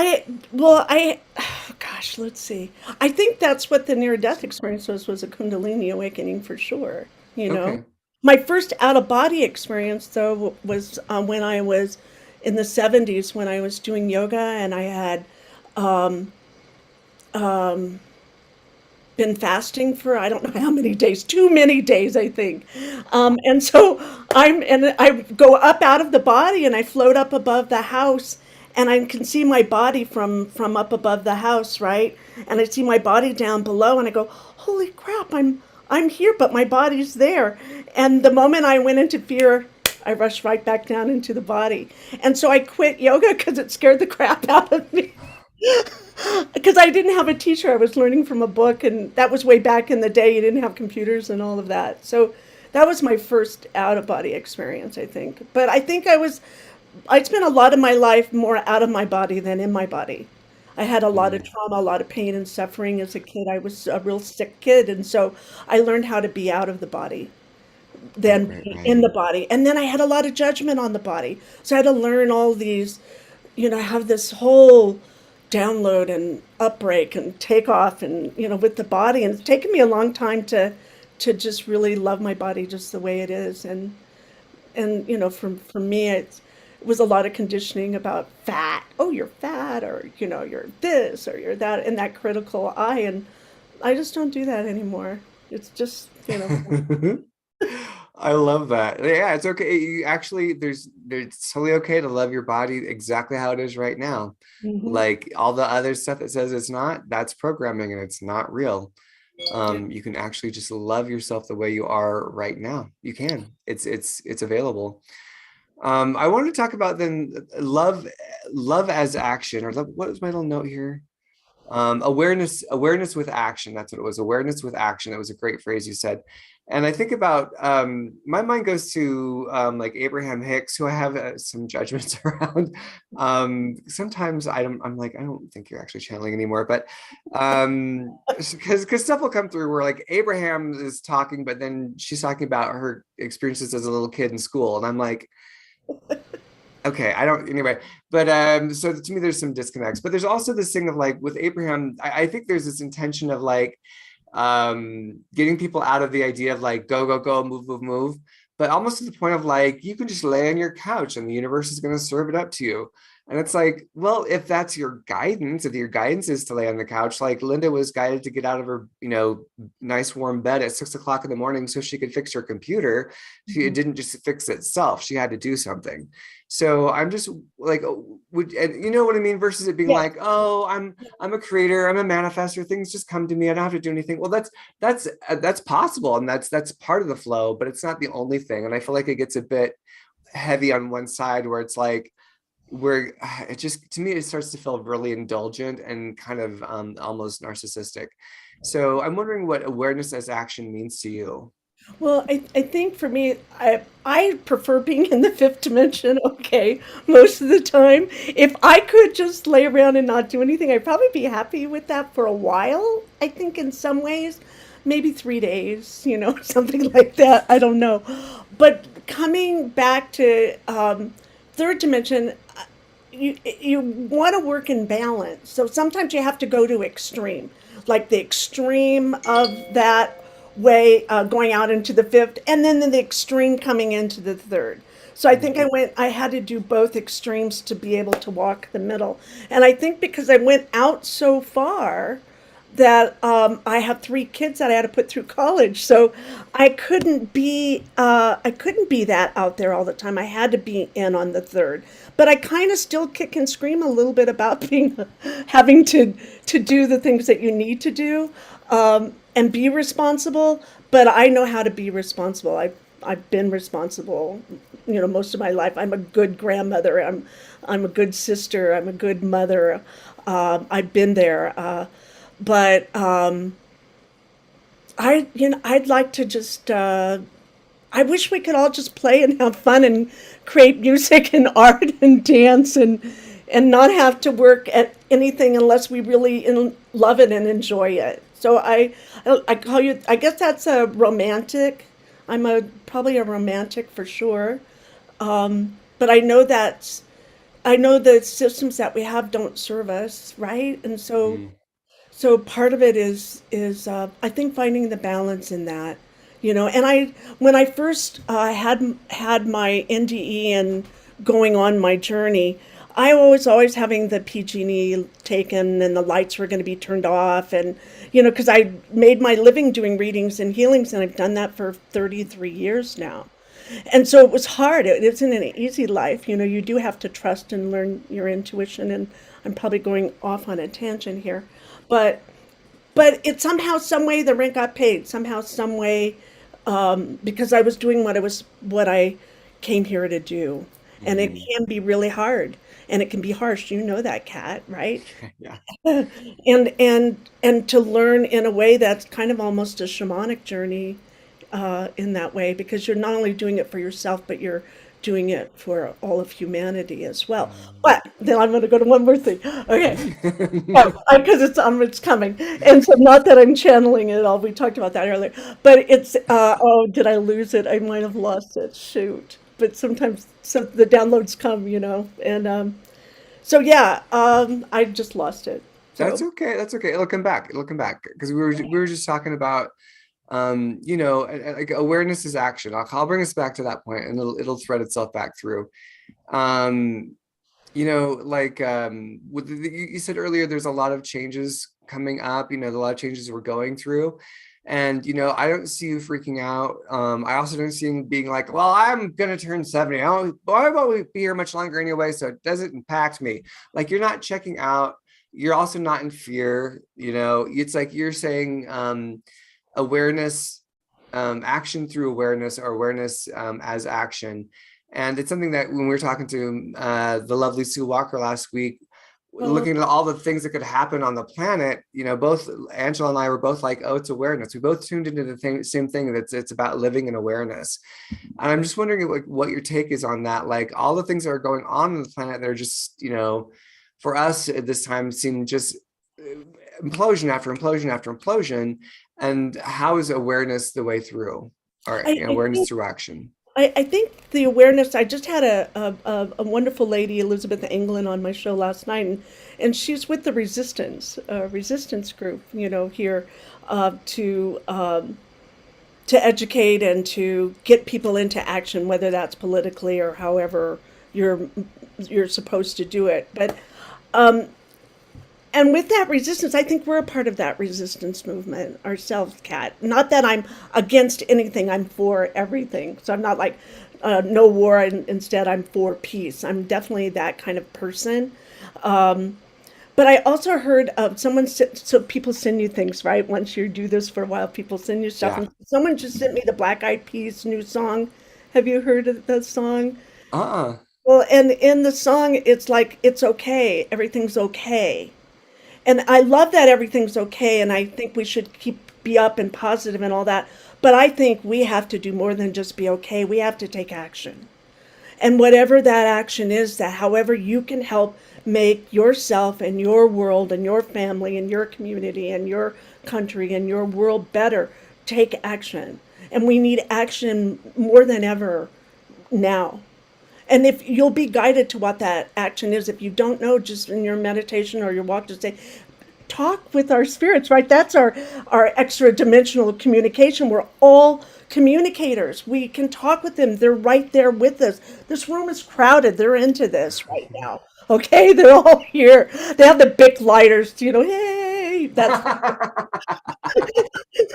gosh, let's see. I think that's what the near-death experience was a Kundalini awakening for sure. You know, Okay. my first out-of-body experience though was when I was in the 70s, when I was doing yoga, and I had been fasting for I don't know how many days, too many days, I think. And so I go up out of the body and I float up above the house and I can see my body from up above the house, right? And I see my body down below and I go, holy crap, I'm here, but my body's there. And the moment I went into fear, I rushed right back down into the body. And so I quit yoga because it scared the crap out of me. Because I didn't have a teacher. I was learning from a book, and that was way back in the day. You didn't have computers and all of that. So that was my first out of body experience, I think. But I think I spent a lot of my life more out of my body than in my body. I had a lot of trauma, a lot of pain and suffering as a kid. I was a real sick kid, and so I learned how to be out of the body Right, than right, be right. in the body. And then I had a lot of judgment on the body. So I had to learn all these, have this whole download and upbreak and take off and, with the body. And it's taken me a long time to just really love my body just the way it is. And for me, it was a lot of conditioning about fat. Oh, you're fat, or, you're this or you're that, and that critical eye. And I just don't do that anymore. It's just, I love that. Yeah, it's okay. You actually, it's totally okay to love your body exactly how it is right now. Mhm. Like all the other stuff that says it's not, that's programming and it's not real. Yeah. You can actually just love yourself the way you are right now. You can. It's available. I wanted to talk about then love as action, or what was my little note here? Awareness with action. That's what it was. Awareness with action. That was a great phrase you said. And I think about my mind goes to like Abraham Hicks, who I have some judgments around. Sometimes I'm like, I don't think you're actually channeling anymore, but because stuff will come through where like Abraham is talking, but then she's talking about her experiences as a little kid in school, and I'm like, okay, I don't anyway. But so to me there's some disconnects, but there's also this thing of like with Abraham, I think there's this intention of like getting people out of the idea of like go move, but almost to the point of like you can just lay on your couch and the universe is going to serve it up to you. And it's like, well, if that's your guidance, if your guidance is to lay on the couch, like Linda was guided to get out of her, nice warm bed at 6 o'clock in the morning so she could fix her computer. It didn't just fix itself. She had to do something. So I'm just like, and you know what I mean? Versus it being Yeah. like, oh, I'm a creator, I'm a manifestor. Things just come to me. I don't have to do anything. Well, that's possible, and that's part of the flow, but it's not the only thing. And I feel like it gets a bit heavy on one side where it's like where it just to me it starts to feel really indulgent and kind of almost narcissistic. So I'm wondering what awareness as action means to you. Well, I think for me, I prefer being in the fifth dimension, okay, most of the time. If I could just lay around and not do anything, I'd probably be happy with that for a while. I think in some ways, maybe 3 days, something like that. I don't know. But coming back to third dimension, you want to work in balance. So sometimes you have to go to extreme, like the extreme of that way going out into the fifth, and then the extreme coming into the third. So I think I had to do both extremes to be able to walk the middle. And I think because I went out so far that I have 3 kids that I had to put through college, so I couldn't be that out there all the time. I had to be in on the third, but I kind of still kick and scream a little bit about being having to do the things that you need to do and be responsible. But I know how to be responsible. I've been responsible, most of my life. I'm a good grandmother. I'm a good sister. I'm a good mother. I've been there. But I'd like to just. I wish we could all just play and have fun and create music and art and dance and not have to work at anything unless we really love it and enjoy it. So I call you. I guess that's a romantic. I'm probably a romantic for sure. But I know the systems that we have don't serve us, right? And so part of it is I think finding the balance in that, And when I first had my NDE and going on my journey, I was always having the PG&E taken and the lights were going to be turned off. And, because I made my living doing readings and healings, and I've done that for 33 years now. And so it was hard. It isn't an easy life. You do have to trust and learn your intuition. And I'm probably going off on a tangent here. But it somehow, some way, the rent got paid. Somehow, some way, because I was doing what I came here to do. And it can be really hard, and it can be harsh. You know that, Kat, right? Yeah. And to learn in a way that's kind of almost a shamanic journey, in that way, because you're not only doing it for yourself, but you're doing it for all of humanity as well. But then I'm going to go to one more thing. Okay, because it's coming, and so not that I'm channeling it all. We talked about that earlier, but it's oh, did I lose it? I might have lost it. Shoot! But sometimes the downloads come, and so yeah, I just lost it. So. That's okay. That's okay. It'll come back. Because we were just talking about, like awareness is action. I'll bring us back to that point, and it'll thread itself back through. You said earlier, there's a lot of changes coming up. A lot of changes we're going through. And, I don't see you freaking out. I also don't see you being like, well, I'm going to turn 70. I won't be here much longer anyway, so it doesn't impact me. Like, you're not checking out. You're also not in fear. It's like you're saying awareness, action through awareness, or awareness as action. And it's something that when we were talking to the lovely Sue Walker last week, looking at all the things that could happen on the planet, both Angela and I were both like, oh, it's awareness. We both tuned into the same thing. It's about living in awareness. And I'm just wondering what your take is on that. Like, all the things that are going on the planet, they're just, for us at this time seem just implosion after implosion after implosion. And how is awareness the way through? Or awareness through action? I think the awareness, I just had a wonderful lady, Elizabeth England, on my show last night, and she's with the resistance group, here to educate and to get people into action, whether that's politically or however you're supposed to do it. But and with that resistance, I think we're a part of that resistance movement ourselves, Kat. Not that I'm against anything, I'm for everything. So I'm not like, no war, and instead I'm for peace. I'm definitely that kind of person. But I also heard of so people send you things, right? Once you do this for a while, people send you stuff. Yeah. And someone just sent me the Black Eyed Peas new song. Have you heard of the song? Well, and in the song, it's like, it's okay, everything's okay. And I love that everything's okay, and I think we should be up and positive and all that. But I think we have to do more than just be okay. We have to take action. And whatever that action is, that however you can help make yourself and your world and your family and your community and your country and your world better, take action. And we need action more than ever now. And if you'll be guided to what that action is, if you don't know, just in your meditation or your walk, just say, talk with our spirits, right? That's our extra dimensional communication. We're all communicators. We can talk with them. They're right there with us. This room is crowded. They're into this right now. Okay, they're all here. They have the big lighters, hey, that's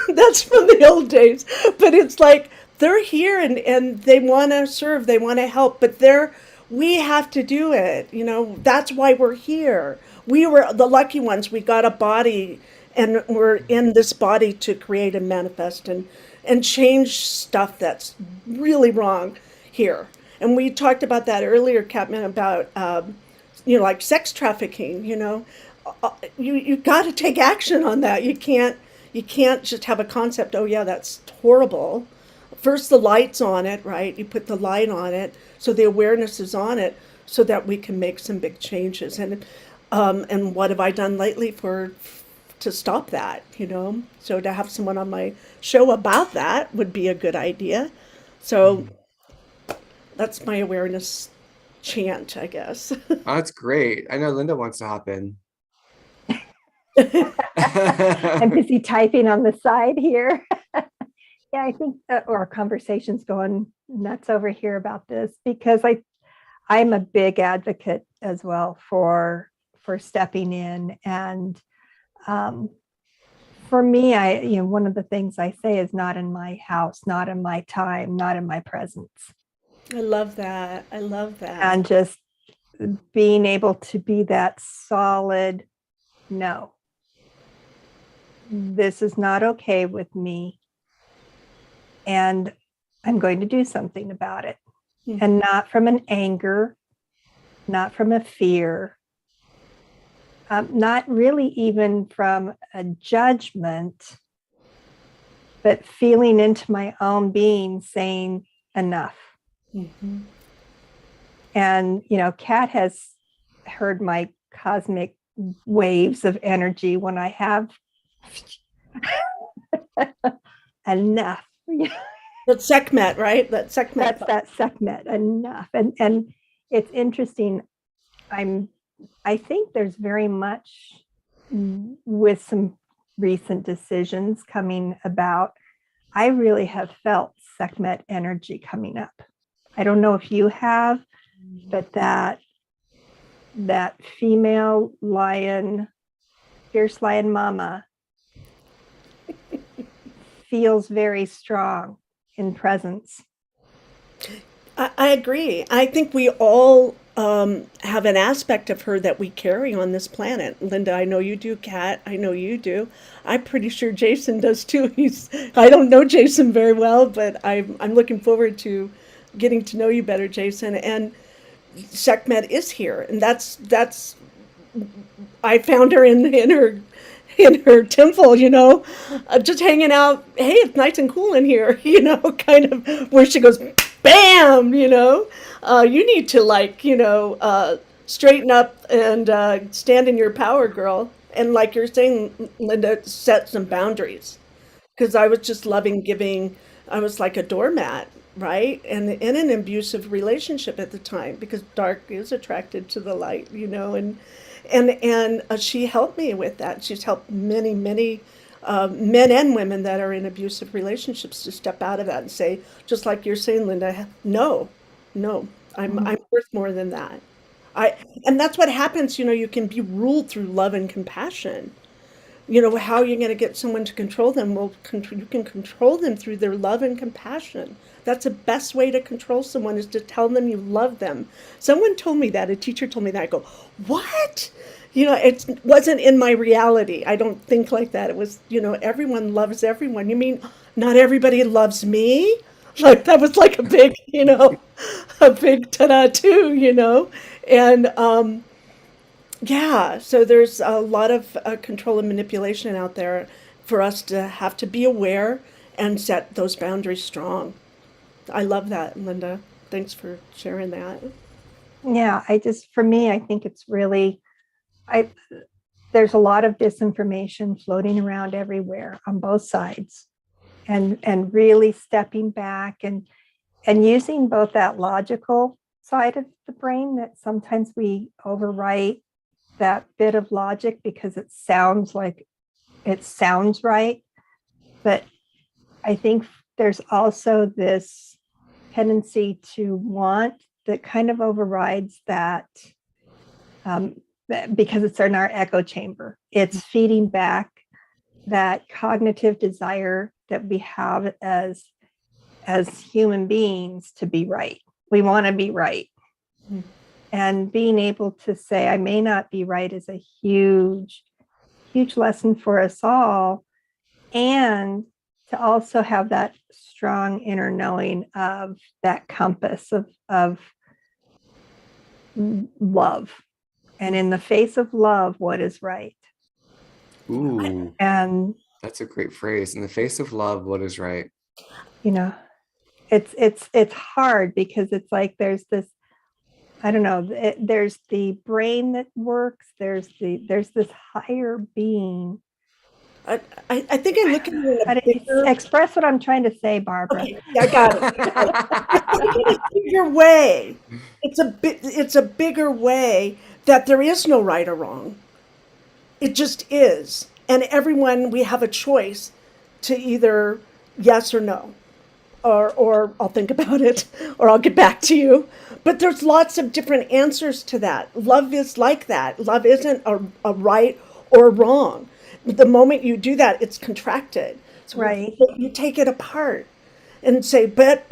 that's from the old days. But it's like, they're here and they want to serve, they want to help, but we have to do it. That's why we're here. We were the lucky ones. We got a body, and we're in this body to create and manifest and change stuff that's really wrong here. And we talked about that earlier, Katman, about like sex trafficking. You got to take action on that. You can't just have a concept. Oh yeah, that's horrible. First, the light's on it, right? You put the light on it, so the awareness is on it, so that we can make some big changes. And what have I done lately to stop that? So to have someone on my show about that would be a good idea. So that's my awareness chant, I guess. Oh, that's great. I know Linda wants to hop in. I'm busy typing on the side here. Yeah, I think our conversation's going nuts over here about this, because I'm a big advocate as well for stepping in. And for me, one of the things I say is not in my house, not in my time, not in my presence. I love that. I love that. And just being able to be that solid, no, this is not okay with me. And I'm going to do something about it. Mm-hmm. And not from an anger, not from a fear, not really even from a judgment, but feeling into my own being saying enough. Mm-hmm. And, Kat has heard my cosmic waves of energy when I have enough. That's Sekhmet, right? That's Sekhmet. That's that Sekhmet, enough. And it's interesting. I think there's very much with some recent decisions coming about. I really have felt Sekhmet energy coming up. I don't know if you have, but that female lion, fierce lion mama feels very strong in presence. I agree. I think we all have an aspect of her that we carry on this planet. Linda, I know you do. Kat, I know you do. I'm pretty sure Jason does too. I don't know Jason very well, but I'm looking forward to getting to know you better, Jason. And Sekhmet is here, and that's I found her in her temple, just hanging out. Hey, it's nice and cool in here, kind of where she goes, bam, you need to straighten up and stand in your power, girl. And like you're saying, Linda, set some boundaries, because I was just loving giving. I was like a doormat, right? And in an abusive relationship at the time, because dark is attracted to the light, and she helped me with that. She's helped many men and women that are in abusive relationships to step out of that and say, just like you're saying, Linda, no, I'm worth more than that. And that's what happens. You can be ruled through love and compassion. How are you going to get someone to control them? Well, you can control them through their love and compassion. That's the best way to control someone, is to tell them you love them. Someone told me that, a teacher told me that. I go, what? It wasn't in my reality. I don't think like that. It was, everyone loves everyone. You mean not everybody loves me? Like, that was like a big, a big ta-da too, And, yeah, so there's a lot of control and manipulation out there for us to have to be aware and set those boundaries strong. I love that, Linda. Thanks for sharing that. Yeah, for me, I think it's really, there's a lot of disinformation floating around everywhere on both sides, and really stepping back and using both that logical side of the brain, that sometimes we overwrite that bit of logic because it sounds right. But I think there's also this tendency to want that kind of overrides that, because it's in our echo chamber. It's feeding back that cognitive desire that we have as human beings to be right. We want to be right. Mm-hmm. And being able to say, I may not be right, is a huge, huge lesson for us all. And to also have that strong inner knowing of that compass of love. And in the face of love, what is right? Ooh, and that's a great phrase. In the face of love, what is right? It's hard, because it's like there's this, I don't know, there's the brain that works, there's this higher being. I think I'm looking at express what I'm trying to say, Barbara. Okay, I got it. It's a bigger way. It's a bigger way that there is no right or wrong. It just is. And everyone, we have a choice to either yes or no. or I'll think about it, or I'll get back to you. But there's lots of different answers to that. Love is like that. Love isn't a right or wrong. The moment you do that, it's contracted. So Right. you take it apart and say, but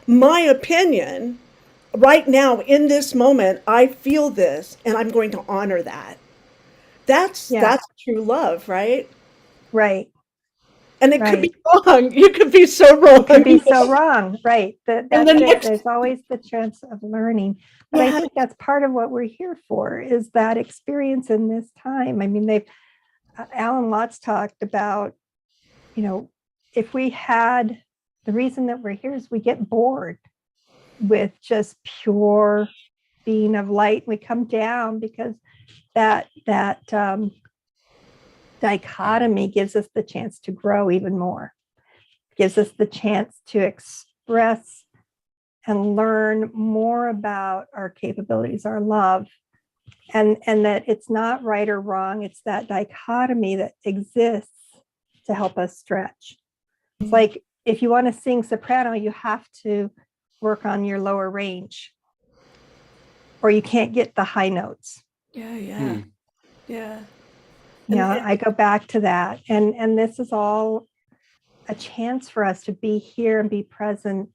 my opinion right now in this moment, I feel this, and I'm going to honor that. That's true love, right? Right. And it could Right. be wrong. You could be so wrong. Could be so wrong. Right. That's the it. next- There's always the chance of learning. But I Yeah. think that's part of what we're here for, is that experience in this time. I mean, Alan Watts talked about, if we had, the reason that we're here is we get bored with just pure being of light. We come down because that dichotomy gives us the chance to grow even more, gives us the chance to express and learn more about our capabilities, our love, and that it's not right or wrong. It's that dichotomy that exists to help us stretch. It's like, if you want to sing soprano, you have to work on your lower range, or you can't get the high notes. Yeah. I go back to that. And this is all a chance for us to be here and be present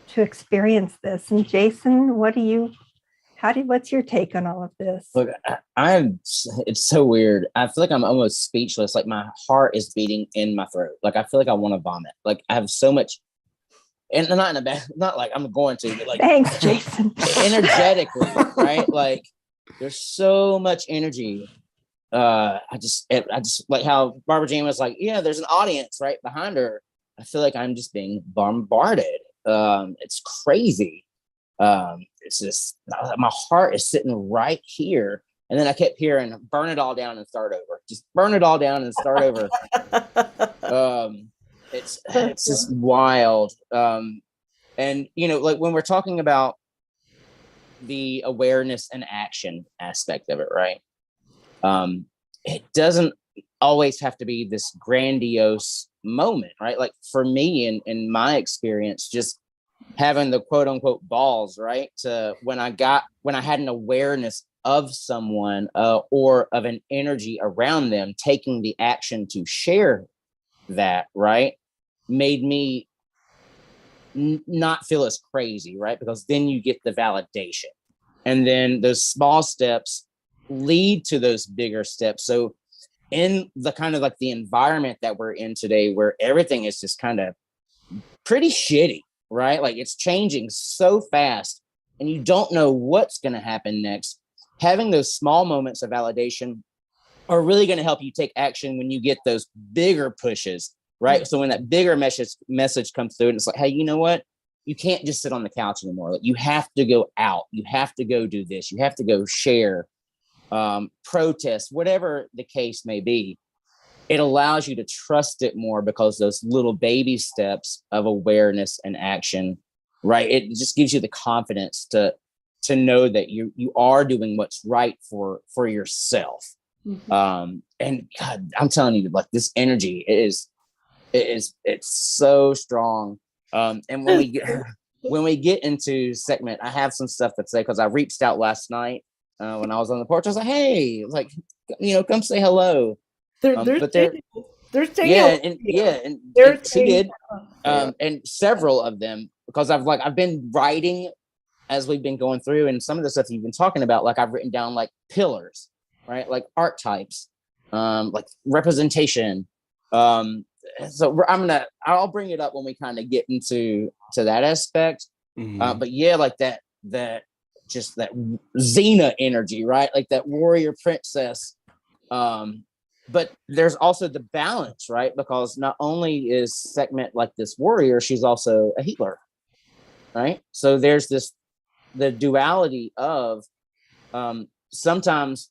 to experience this. And Jason, what's your take on all of this? Look, it's so weird. I feel like I'm almost speechless. Like my heart is beating in my throat. Like I feel like I want to vomit. Like I have so much, and not in a bad, not like I'm going to, but like, thanks, Jason. Energetically, right? Like there's so much energy. I just like how Barbara Jean was like, yeah, there's an audience right behind her. I feel like I'm just being bombarded. It's crazy. It's just, my heart is sitting right here. And then I kept hearing, burn it all down and start over. Just burn it all down and start over. It's just wild. And like when we're talking about the awareness and action aspect of it, right? It doesn't always have to be this grandiose moment, right? Like for me, in my experience, just having the quote unquote balls, right? To when I had an awareness of someone or of an energy around them, taking the action to share that, right? Made me not feel as crazy, right? Because then you get the validation. And then those small steps lead to those bigger steps. So in the kind of like the environment that we're in today, where everything is just kind of pretty shitty, right? Like it's changing so fast and you don't know what's going to happen next. Having those small moments of validation are really going to help you take action when you get those bigger pushes, right? Mm-hmm. So when that bigger message comes through and it's like, hey, you know what? You can't just sit on the couch anymore. Like you have to go out. You have to go do this. You have to go share, protest, whatever the case may be. It allows you to trust it more because those little baby steps of awareness and action, right? It just gives you the confidence to know that you are doing what's right for yourself. Mm-hmm. And God, I'm telling you, like this energy it's so strong. And when we get into Sekhmet, I have some stuff to say because I reached out last night when I was on the porch. I was like, hey, like, come say hello. But they're saying, and she did, and several of them, because I've been writing as we've been going through, and some of the stuff you've been talking about, like I've written down like pillars, right, like archetypes, like representation. So I'll bring it up when we kind of get into that aspect. Mm-hmm. But yeah, like that just that Xena energy, right, like that warrior princess. But there's also the balance, right? Because not only is Sekhmet like this warrior, she's also a healer, right? So there's the duality of sometimes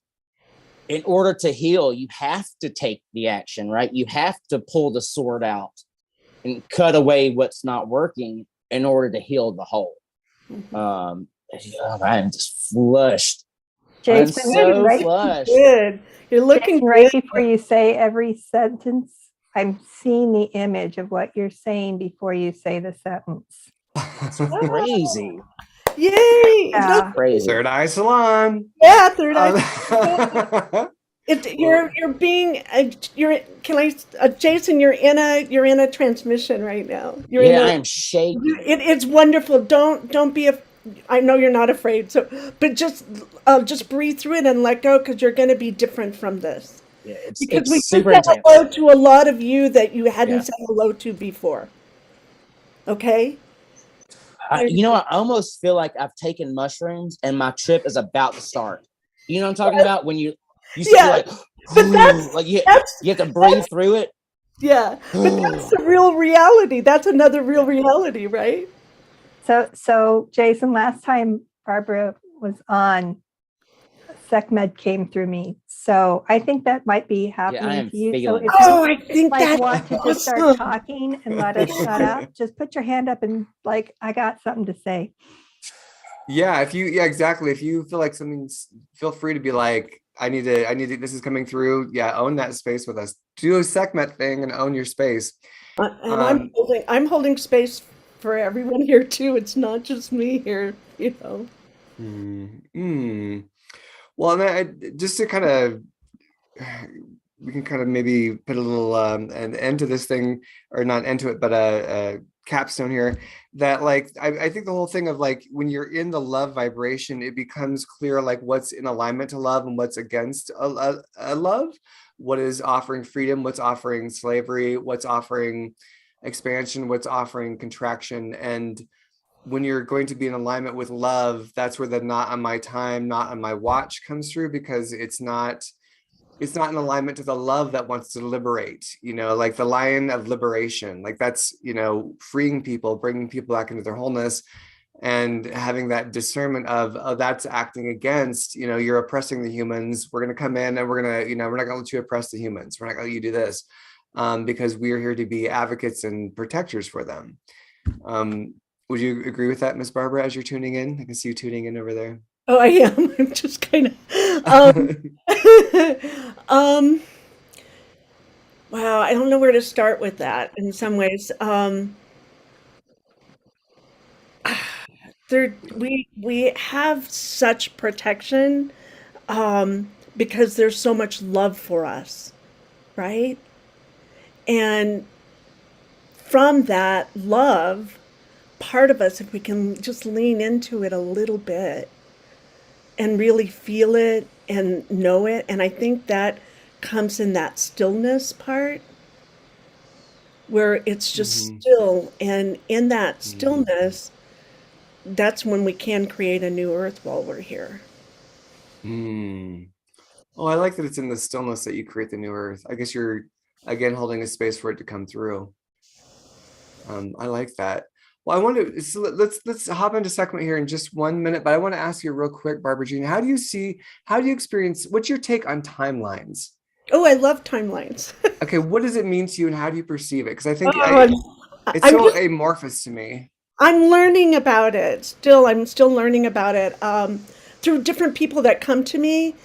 in order to heal, you have to take the action, right? You have to pull the sword out and cut away what's not working in order to heal the whole. Mm-hmm. I am just flushed. Jason, I'm so flushed. Good. You're looking Jason, right before you say every sentence, I'm seeing the image of what you're saying before you say the sentence. Crazy. Yay! Yeah. Look, Crazy. Third Eye Salon. yeah, third eye. Um, You're being Jason, you're in a transmission right now. You're in Yeah, a, I am shaking. it's wonderful. Don't be I know you're not afraid. So, but just breathe through it and let go, because you're going to be different from this. Yeah, Because we it's just super said intense. hello to a lot of you that you hadn't Yeah. said hello to before. Okay. You know, I almost feel like I've taken mushrooms and my trip is about to start. You know what I'm talking about? When you say like, but that's like you have to breathe that's- through it. yeah. But that's the real reality. That's another real reality, right? So Jason, last time Barbara was on, Sekhmet came through me. So I think that might be happening am to you. So feeling if it. you I think like that's want to just start awesome. talking and let us shut up, just put your hand up and like, I got something to say. yeah, exactly. If you feel like something's, feel free to be like, I need to, this is coming through. Yeah, own that space with us. Do a Sekhmet thing and own your space. And I'm holding space for everyone here too. It's not just me here, you know. Well, and just to kind of, we can kind of maybe put a little an end to this thing, or not end to it, but a capstone here. That like, I think the whole thing of like, when you're in the love vibration, it becomes clear like what's in alignment to love and what's against a love. What is offering freedom? What's offering slavery? What's offering expansion? What's offering contraction? And when you're going to be in alignment with love, that's where the not on my time, not on my watch comes through, because it's not in alignment to the love that wants to liberate, you know, like the lion of liberation, like that's, you know, freeing people, bringing people back into their wholeness, and having that discernment of, oh, that's acting against, you know, you're oppressing the humans. We're going to come in and we're going to, you know, we're not going to let you oppress the humans. We're not going to let you do this, because we're here to be advocates and protectors for them. Would you agree with that, Miss Barbara, as you're tuning in? I can see you tuning in over there. Oh, I am. I'm just kind of wow, I don't know where to start with that in some ways. We have such protection because there's so much love for us, right? And from that love, part of us, if we can just lean into it a little bit and really feel it and know it, and I think that comes in that stillness part, where it's just still, and in that stillness, that's when we can create a new earth while we're here. Oh, I like that it's in the stillness that you create the new earth. I guess you're again holding a space for it to come through. I like that. Well, I want to, so let's hop into Sekhmet here in just 1 minute, but I want to ask you real quick, Barbara Jean, how do you experience, what's your take on timelines? Oh, I love timelines. Okay, what does it mean to you and how do you perceive it? Because I think it's I'm so just- amorphous to me. I'm learning about it. I'm still learning about it through different people that come to me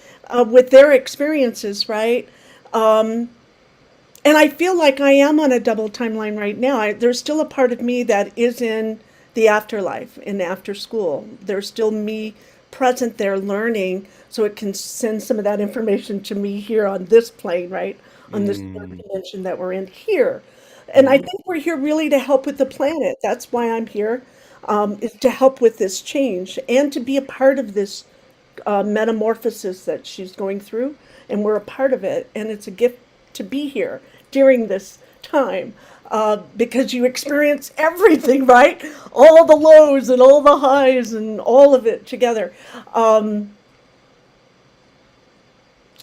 with their experiences, right? And I feel like I am on a double timeline right now. There's still a part of me that is in the afterlife, in after school. There's still me present there learning, so it can send some of that information to me here on this plane, right? On this third dimension that we're in here. And I think we're here really to help with the planet. That's why I'm here, is to help with this change and to be a part of this metamorphosis that she's going through. And we're a part of it. And it's a gift to be here during this time, because you experience everything, right? All the lows and all the highs and all of it together.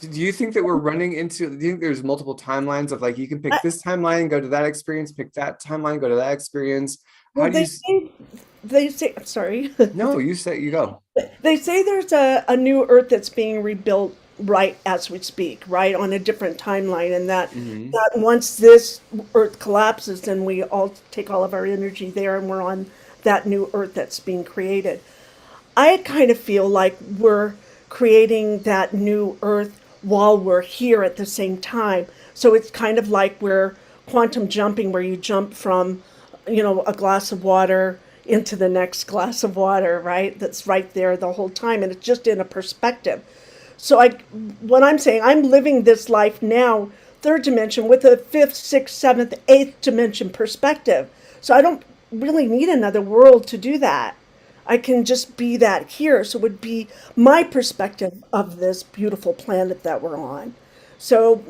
Do you think that we're running into, do you think there's multiple timelines of like, you can pick this timeline, go to that experience, pick that timeline, go to that experience? How do you? They say, sorry. No, you say, you go. They say there's a new Earth that's being rebuilt right as we speak, right, on a different timeline, and that once this Earth collapses, then we all take all of our energy there, and we're on that new Earth that's being created. I kind of feel like we're creating that new Earth while we're here at the same time. So it's kind of like we're quantum jumping, where you jump from, a glass of water into the next glass of water, right? That's right there the whole time. And it's just in a perspective. So what I'm saying, I'm living this life now, third dimension, with a fifth, sixth, seventh, eighth dimension perspective. So I don't really need another world to do that. I can just be that here. So it would be my perspective of this beautiful planet that we're on. So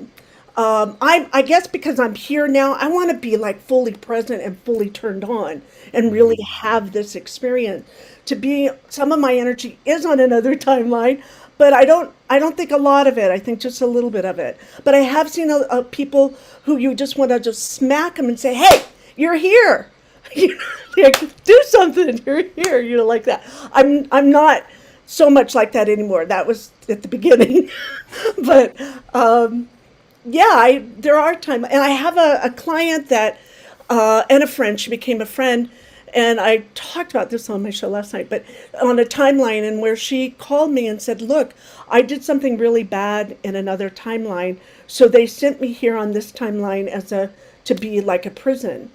I guess because I'm here now, I want to be like fully present and fully turned on and really have this experience. To be, some of my energy is on another timeline, but I don't think a lot of it. I think just a little bit of it. But I have seen people who you just want to just smack them and say, "Hey, you're here. Do something. You're here." Like that. I'm not so much like that anymore. That was at the beginning, but yeah, there are times, and I have a client that and a friend. She became a friend. And I talked about this on my show last night, but on a timeline, and where she called me and said, "Look, I did something really bad in another timeline. So they sent me here on this timeline to be like a prison."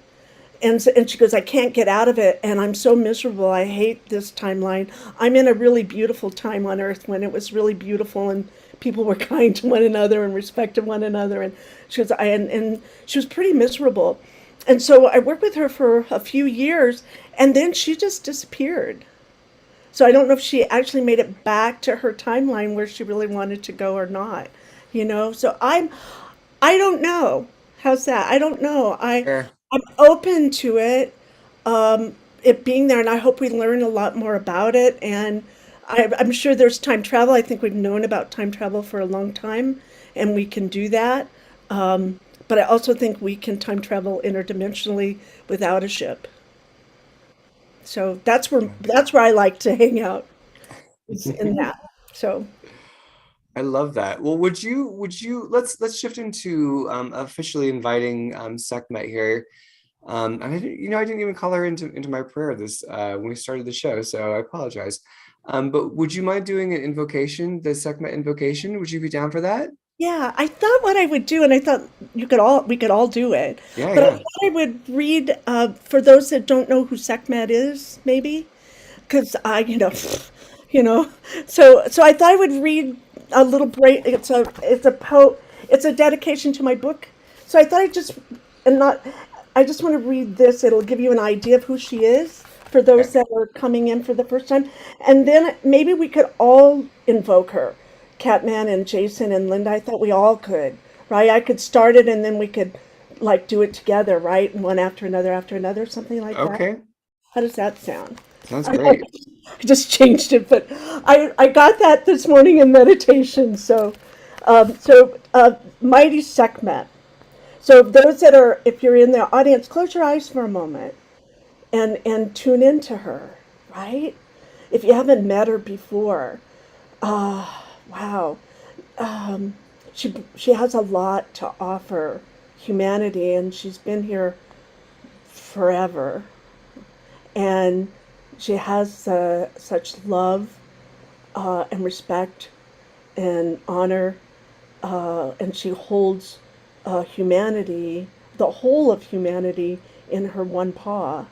And she goes, "I can't get out of it. And I'm so miserable. I hate this timeline. I'm in a really beautiful time on Earth when it was really beautiful and people were kind to one another and respected one another." And she goes, and she was pretty miserable. And so I worked with her for a few years, and then she just disappeared. So I don't know if she actually made it back to her timeline where she really wanted to go or not, So I don't know. How's that? I don't know. Sure. I'm open to it, it being there, and I hope we learn a lot more about it. And I'm sure there's time travel. I think we've known about time travel for a long time, and we can do that. But I also think we can time travel interdimensionally without a ship. So that's where I like to hang out, is in that. So I love that. Well, would you let's shift into officially inviting Sekhmet here. And I didn't even call her into my prayer this when we started the show, so I apologize. But would you mind doing an invocation, the Sekhmet invocation? Would you be down for that? yeah, I thought what I would do, and I thought we could all do it. Yeah, But I yeah. thought I would read for those that don't know who Sekhmet is, maybe, because you know. So I thought I would read a little break. It's a dedication to my book. So I thought I just want to read this. It'll give you an idea of who she is for those that are coming in for the first time, and then maybe we could all invoke her. Katman and Jason and Linda, I thought we all could, right? I could start it and then we could like do it together, right? One after another, something like that. Okay. How does that sound? Sounds great. I just changed it, but I got that this morning in meditation. So, Mighty Sekhmet. So those that are, if you're in the audience, close your eyes for a moment and tune into her, right? If you haven't met her before, wow. She has a lot to offer humanity, and she's been here forever. And she has such love and respect and honor, and she holds humanity, the whole of humanity, in her one paw.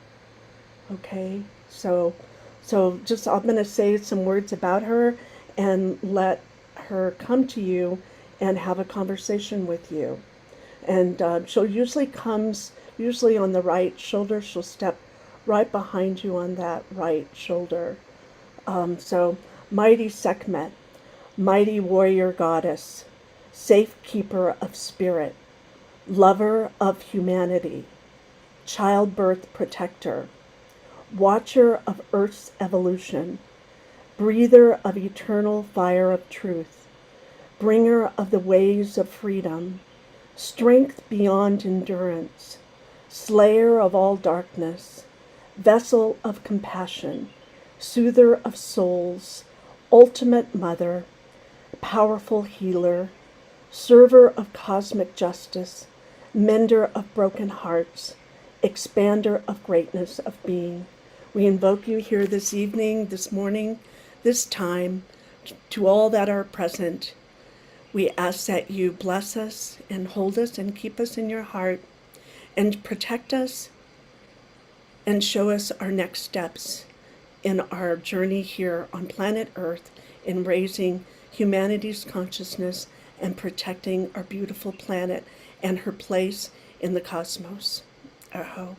Okay, so just I'm going to say some words about her and let her come to you and have a conversation with you. And she'll usually on the right shoulder. She'll step right behind you on that right shoulder. So, Mighty Sekhmet, mighty warrior goddess, safekeeper of spirit, lover of humanity, childbirth protector, watcher of Earth's evolution, breather of eternal fire of truth, bringer of the ways of freedom, strength beyond endurance, slayer of all darkness, vessel of compassion, soother of souls, ultimate mother, powerful healer, server of cosmic justice, mender of broken hearts, expander of greatness of being. We invoke you here this evening, this morning, this time, to all that are present. We ask that you bless us and hold us and keep us in your heart. and protect us and show us our next steps in our journey here on planet Earth in raising humanity's consciousness and protecting our beautiful planet and her place in the cosmos. Aho.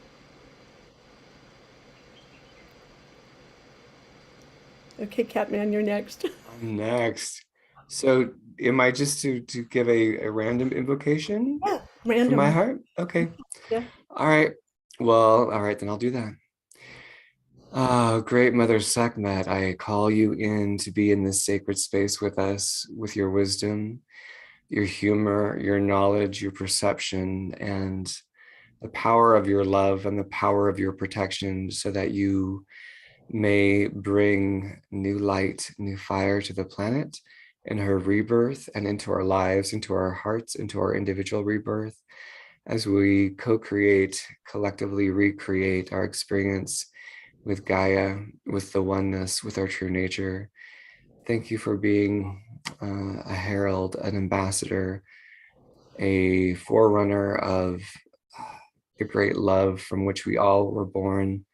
Okay, Catman, you're next. I'm next. So am I just to give a random invocation Yeah, from random. my heart? Okay. Yeah. All right. Well, all right, then I'll do that. Oh, great Mother Sekhmet, I call you in to be in this sacred space with us, with your wisdom, your humor, your knowledge, your perception, and the power of your love and the power of your protection, so that you may bring new light, new fire to the planet in her rebirth and into our lives, into our hearts, into our individual rebirth, as we co-create, collectively recreate our experience with Gaia, with the oneness, with our true nature. Thank you for being a herald, an ambassador, a forerunner of the great love from which we all were born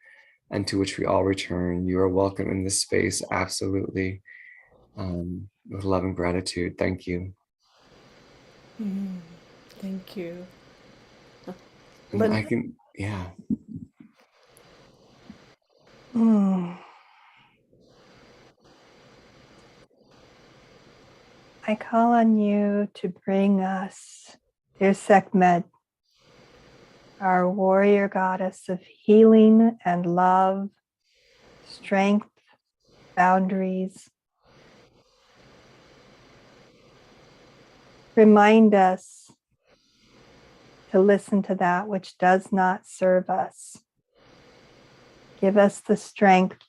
and to which we all return. You are welcome in this space, absolutely, with love and gratitude. Thank you. Thank you. And I can, yeah. I call on you to bring us, dear Sekhmet, our warrior goddess of healing and love, strength, boundaries. Remind us to listen to that which does not serve us. Give us the strength,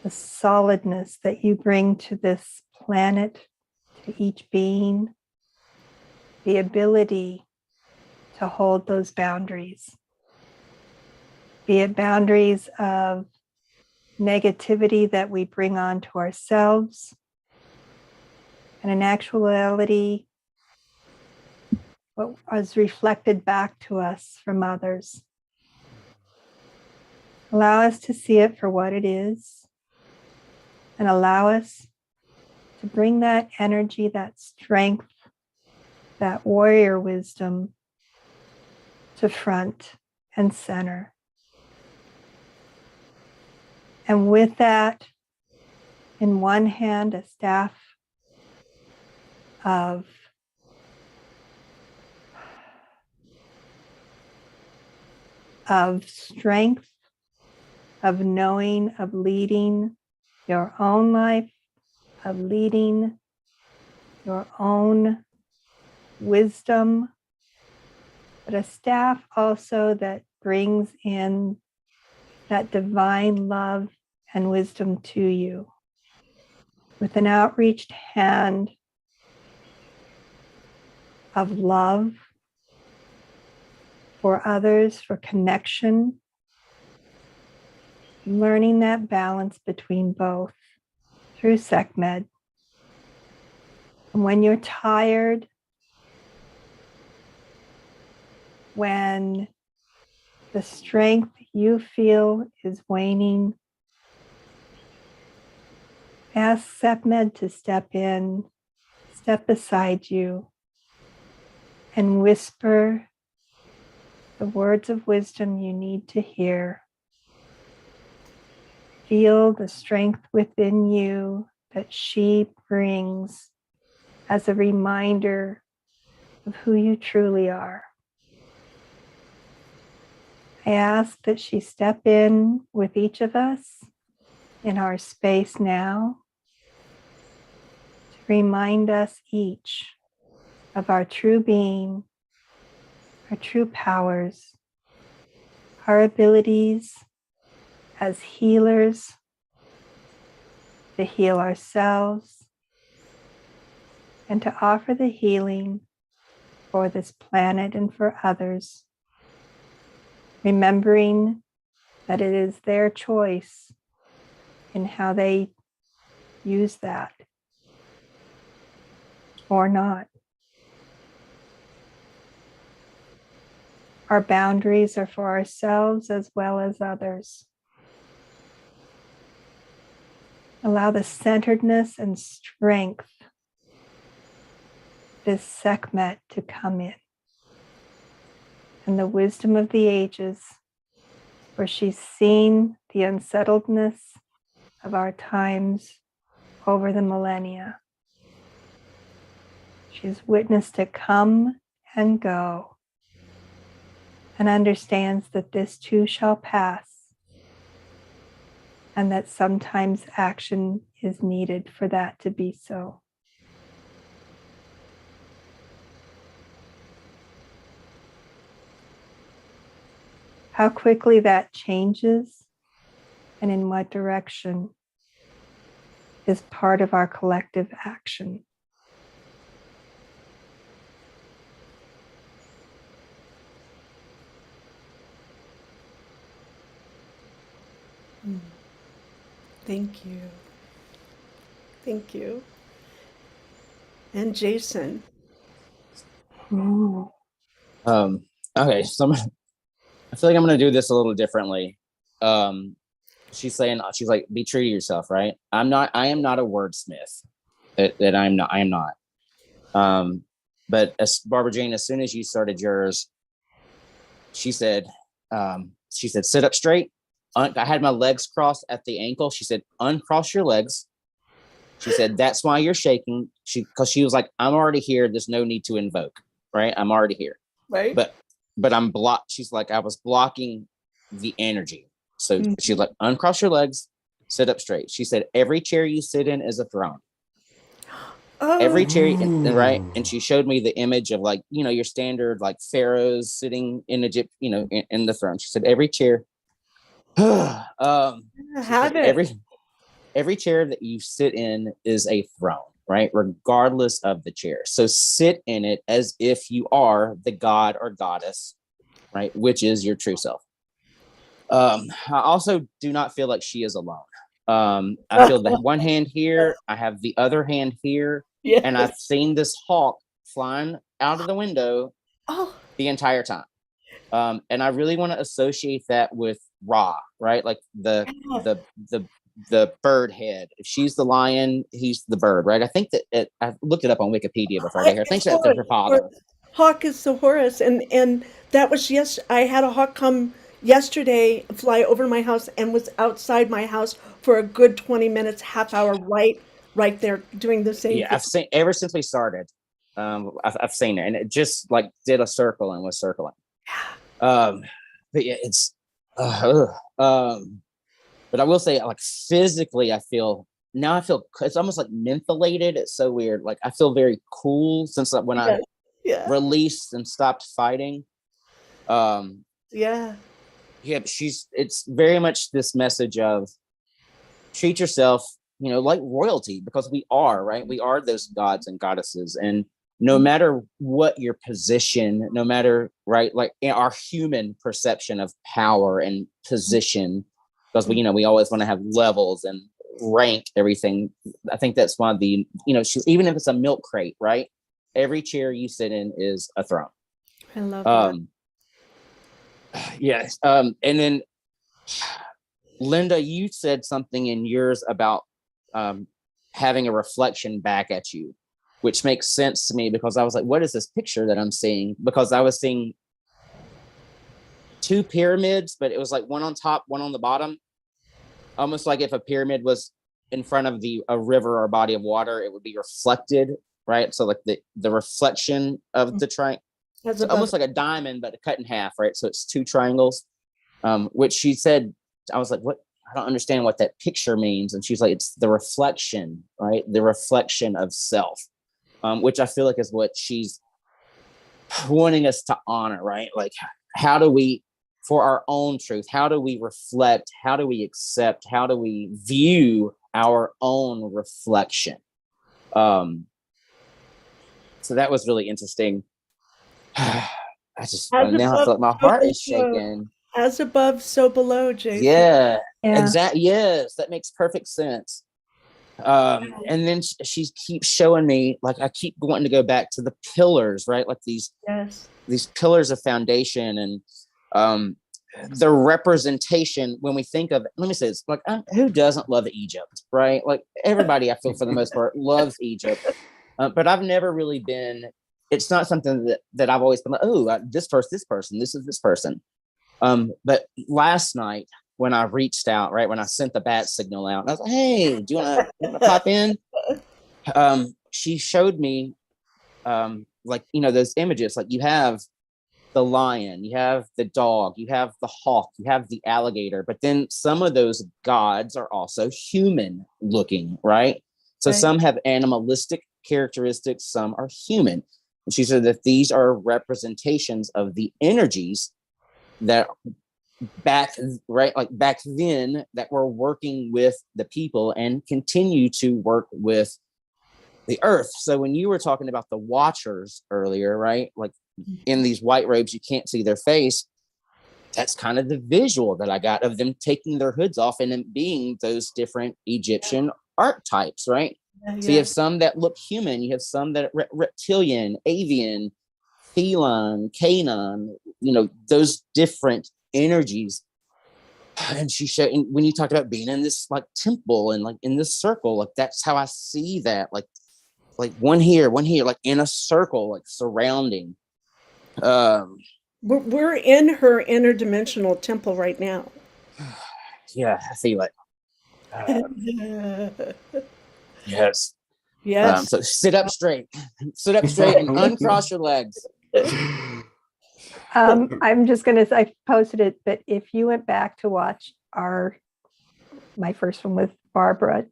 the solidness that you bring to this planet, to each being, the ability to hold those boundaries, be it boundaries of negativity that we bring on to ourselves, and in actuality, what was reflected back to us from others. Allow us to see it for what it is, and allow us to bring that energy, that strength, that warrior wisdom to front and center. And with that, in one hand, a staff of strength, of knowing, of leading your own life, of leading your own wisdom, but a staff also that brings in that divine love and wisdom to you, with an outreached hand of love for others, for connection, learning that balance between both through Sekhmet. And when you're tired, when the strength you feel is waning, ask Sekhmet to step in, step beside you, and whisper the words of wisdom you need to hear. Feel the strength within you that she brings as a reminder of who you truly are. I ask that she step in with each of us in our space now to remind us each of our true being, our true powers, our abilities as healers to heal ourselves and to offer the healing for this planet and for others, remembering that it is their choice in how they use that or not. Our boundaries are for ourselves as well as others. Allow the centeredness and strength, this Sekhmet, to come in. And the wisdom of the ages, where she's seen the unsettledness of our times over the millennia. She's witnessed it come and go, and understands that this too shall pass, and that sometimes action is needed for that to be so. How quickly that changes and in what direction is part of our collective action. Thank you. Thank you. And Jason. Okay, so I feel like I'm gonna do this a little differently. She's like, be true to yourself, right? I am not a wordsmith. I am not. But as Barbara Jane, as soon as you started yours, she said, sit up straight. I had my legs crossed at the ankle. She said, uncross your legs. She said, that's why you're shaking. Because she was like, I'm already here. There's no need to invoke, right? I'm already here. Right. But I'm blocked. She's like, I was blocking the energy. So she's like, uncross your legs, sit up straight. She said, every chair you sit in is a throne. Oh. Every chair, right? And she showed me the image of, like, your standard, like, pharaohs sitting in Egypt, in the throne. She said, every chair. Every chair that you sit in is a throne, right? Regardless of the chair. So sit in it as if you are the god or goddess, right? Which is your true self. I also do not feel like she is alone. I feel that one hand here, I have the other hand here, yes. And I've seen this hawk flying out of the window the entire time. And I really want to associate that with Ra, right? Like the bird head. If she's the lion, he's the bird, right? I think that I looked it up on Wikipedia before I got here. I think that's her father. Hawk is the Horus, and that was I had a hawk come yesterday, fly over my house, and was outside my house for a good 20 minutes, half hour, right there doing the same. Yeah, thing. I've seen ever since we started. I've seen it, and it just like did a circle and was circling. But yeah, it's. But I will say, like, physically, I feel it's almost like mentholated. It's so weird. Like, I feel very cool since when I released and stopped fighting. Yeah, but it's very much this message of treat yourself, like royalty, because we are, right? We are those gods and goddesses. And no matter what your position, no matter, right, like our human perception of power and position, because we always want to have levels and rank everything. I think that's why even if it's a milk crate, right? Every chair you sit in is a throne. I love that. Yes. And then Linda, you said something in yours about having a reflection back at you, which makes sense to me, because I was like, what is this picture that I'm seeing? Because I was seeing two pyramids, but it was like one on top, one on the bottom. Almost like if a pyramid was in front of a river or a body of water, it would be reflected, right? So like the reflection of the triangle, so almost like a diamond, but cut in half, right? So it's two triangles, which she said, I was like, what? I don't understand what that picture means. And she's like, it's the reflection, right? The reflection of self, which I feel like is what she's wanting us to honor, right? Like, how do we, for our own truth, how do we reflect? How do we accept? How do we view our own reflection? So that was really interesting. I feel like my heart is shaking. As above, so below, Jason. Yeah. Exactly. Yes, that makes perfect sense. And then she keeps showing me, like, I keep wanting to go back to the pillars, right? Like these these pillars of foundation, and the representation. When we think of, let me say this, like, who doesn't love Egypt, right? Like, everybody, I feel, for the most part, loves Egypt. But I've never really been, it's not something that I've always been like, oh, this person, this is this person. But last night, when I reached out, right, when I sent the bat signal out, I was like, hey, do you want to pop in? She showed me, like, those images, like, you have the lion, you have the dog, you have the hawk, you have the alligator, but then some of those gods are also human looking, right? So Right. some have animalistic characteristics, some are human. And she said that these are representations of the energies that back then that were working with the people and continue to work with the earth. So when you were talking about the watchers earlier, right, like in these white robes, you can't see their face. That's kind of the visual that I got of them taking their hoods off and then being those different Egyptian archetypes, right? So you have some that look human, you have some that are reptilian, avian, feline, canine, those different energies. And she showed, and when you talked about being in this like temple and like in this circle, like that's how I see that, like one here, like in a circle, like surrounding. We're in her interdimensional temple right now. Yeah, I feel it. Yes. Yes. So sit up straight and uncross your legs. I'm just going to, I posted it, but if you went back to watch my first one with Barbara,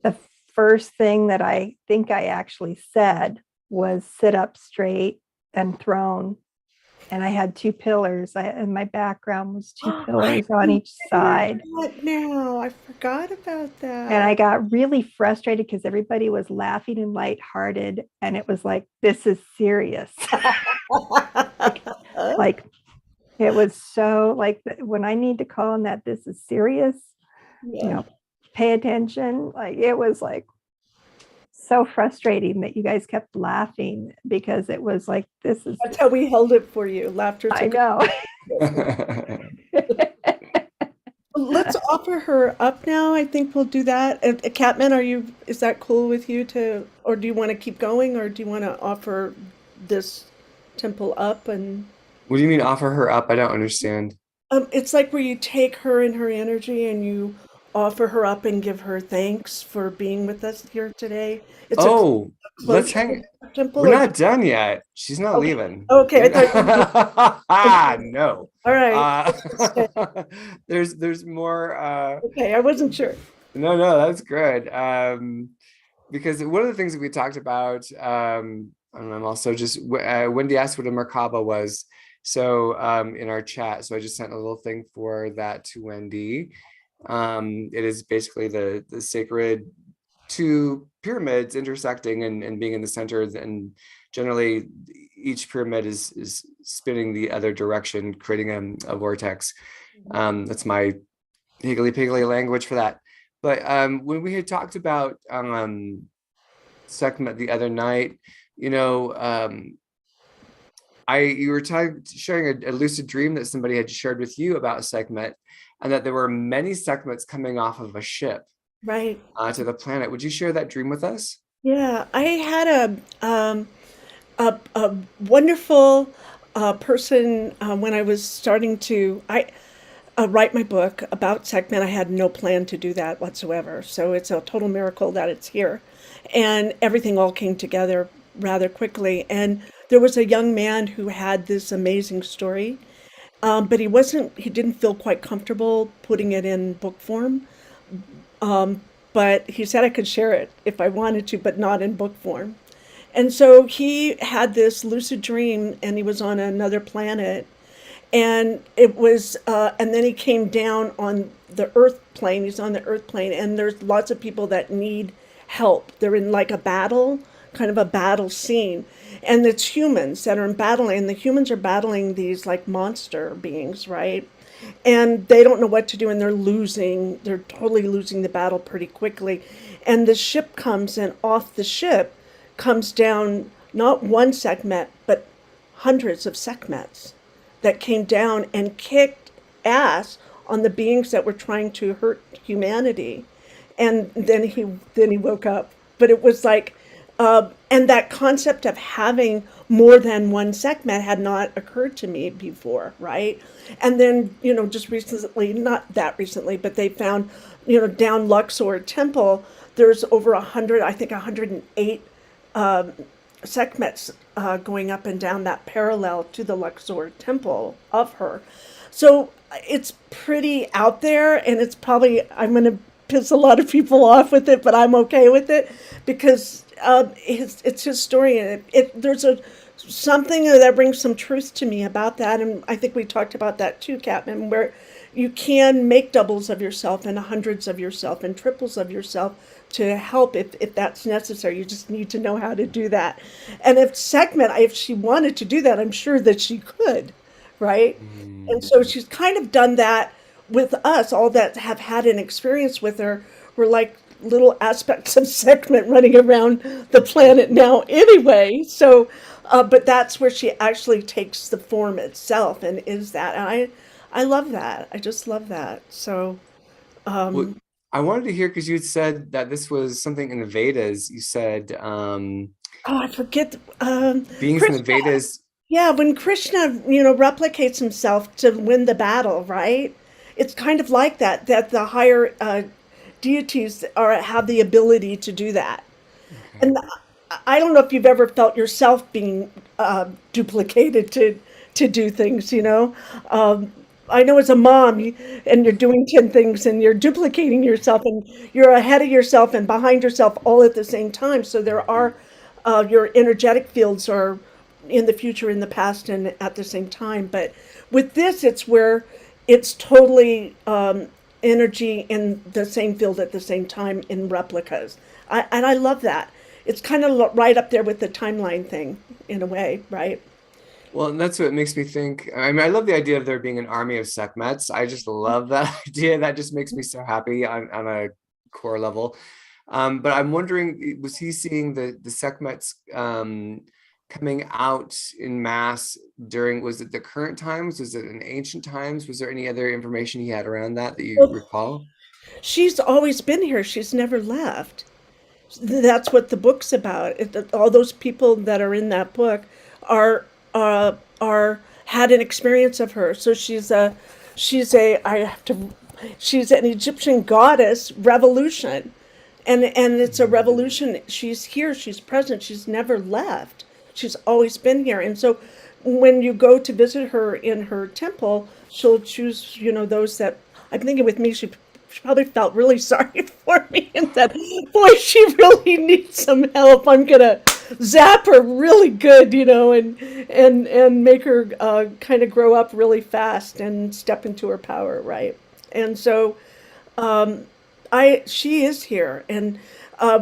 the first thing that I think I actually said was sit up straight and throne. And I had two pillars, and my background was two pillars on each side. Now I forgot about that. And I got really frustrated because everybody was laughing and lighthearted, and it was like, this is serious. like it was so like when I need to call on that, this is serious. Pay attention. Like it was like so frustrating that you guys kept laughing because it was like, this is. That's how we held it for you. Laughter. I know. Let's offer her up now. I think we'll do that. Katman, is that cool with you or do you want to keep going, or do you want to offer this temple up? And what do you mean offer her up? I don't understand. It's like where you take her and her energy and you offer her up and give her thanks for being with us here today. It's let's hang. Temple. We're not done yet. She's not leaving. Okay. I No. All right. There's more. Okay, I wasn't sure. No, that's good. Because one of the things that we talked about, and I'm also just Wendy asked what a Merkaba was. So in our chat, so I just sent a little thing for that to Wendy. It is basically the sacred two pyramids intersecting and being in the center, and generally each pyramid is spinning the other direction, creating a vortex. That's my higgly-piggly language for that. But when we had talked about Sekhmet the other night, you were sharing a lucid dream that somebody had shared with you about Sekhmet, and that there were many Sekhmets coming off of a ship, right, to the planet. Would you share that dream with us? Yeah, I had a wonderful person when I was starting to write my book about Sekhmet. I had no plan to do that whatsoever, so it's a total miracle that it's here, and everything all came together rather quickly. And there was a young man who had this amazing story, but he didn't feel quite comfortable putting it in book form. But he said I could share it if I wanted to, but not in book form. And so he had this lucid dream, and he was on another planet, and it was, and then he came down on the Earth plane. He's on the Earth plane, and there's lots of people that need help. They're in like a battle, kind of a battle scene, and it's humans that are in battle, and the humans are battling these like monster beings, right? And they don't know what to do, and they're totally losing the battle pretty quickly. And the ship comes, and off the ship comes down not one Sekhmet, but hundreds of Sekhmets that came down and kicked ass on the beings that were trying to hurt humanity. And then he woke up. But it was like, and that concept of having more than one Sekhmet had not occurred to me before, right? And then, just recently, not that recently, but they found, down Luxor Temple, there's over 100, I think 108 Sekhmets going up and down that parallel to the Luxor Temple of her. So it's pretty out there, and it's probably, I'm going to piss a lot of people off with it, but I'm okay with it because it's his story, and there's something that brings some truth to me about that, and I think we talked about that too, Katman, where you can make doubles of yourself and hundreds of yourself and triples of yourself to help if that's necessary. You just need to know how to do that. And if Sekhmet, if she wanted to do that, I'm sure that she could, right? And so she's kind of done that with us. All that have had an experience with her were like little aspects of Sekhmet running around the planet now anyway. So, but that's where she actually takes the form itself and is that. And I love that. I just love that. So, Well, I wanted to hear, because you had said that this was something in the Vedas. You said oh, I forget. beings in the Vedas. Yeah, when Krishna, replicates himself to win the battle, right? It's kind of like that the higher deities have the ability to do that. Okay. And I don't know if you've ever felt yourself being duplicated to do things, I know as a mom, and you're doing 10 things and you're duplicating yourself and you're ahead of yourself and behind yourself all at the same time. So there are your energetic fields are in the future, in the past, and at the same time. But with this, it's where it's totally energy in the same field at the same time in replicas. And I love that. It's kind of right up there with the timeline thing in a way, right? Well, and that's what makes me think. I mean, I love the idea of there being an army of Sekhmets. I just love that idea. That just makes me so happy on a core level. But I'm wondering, was he seeing the Sekhmets coming out in mass during, was it the current times? Was it in ancient times? Was there any other information he had around that you recall? She's always been here. She's never left. That's what the book's about. All those people that are in that book are had an experience of her. So she's an Egyptian goddess revolution, and it's a revolution. She's here. She's present. She's never left. She's always been here. And so when you go to visit her in her temple, she'll choose, those that, I'm thinking with me, she probably felt really sorry for me and said, boy, she really needs some help. I'm going to zap her really good, and make her kind of grow up really fast and step into her power, right? And so she is here. And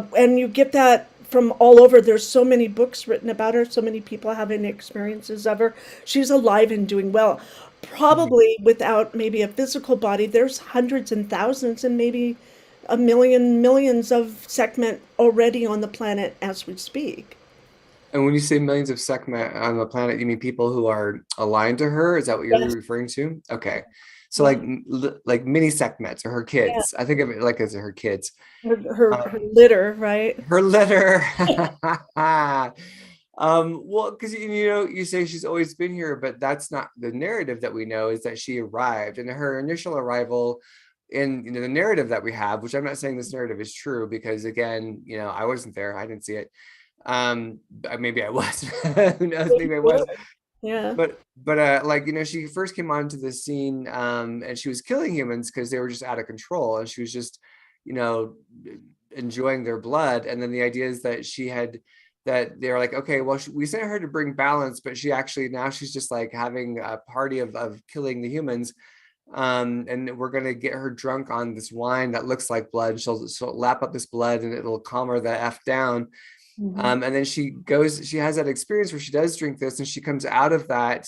you get that from all over. There's so many books written about her, so many people having experiences of her. She's alive and doing well. Probably without maybe a physical body, there's hundreds and thousands and maybe millions of Sekhmet already on the planet as we speak. And when you say millions of Sekhmet on the planet, you mean people who are aligned to her? Is that what you're referring to? Okay. So like mini Sekhmets or her kids. I think of it like as her kids. Her litter, right? Her litter. Well, because you say she's always been here, but that's not the narrative that we know, is that she arrived, and her initial arrival in the narrative that we have, which I'm not saying this narrative is true, because again, I wasn't there, I didn't see it. Maybe I was. Who knows? Maybe I was. Yeah. But she first came onto the scene, and she was killing humans because they were just out of control, and she was just enjoying their blood. And then the idea is that they're like, okay, well, we sent her to bring balance, but now she's just like having a party of killing the humans. And we're going to get her drunk on this wine that looks like blood. She'll lap up this blood and it'll calm her the F down. And then she has that experience where she does drink this, and she comes out of that.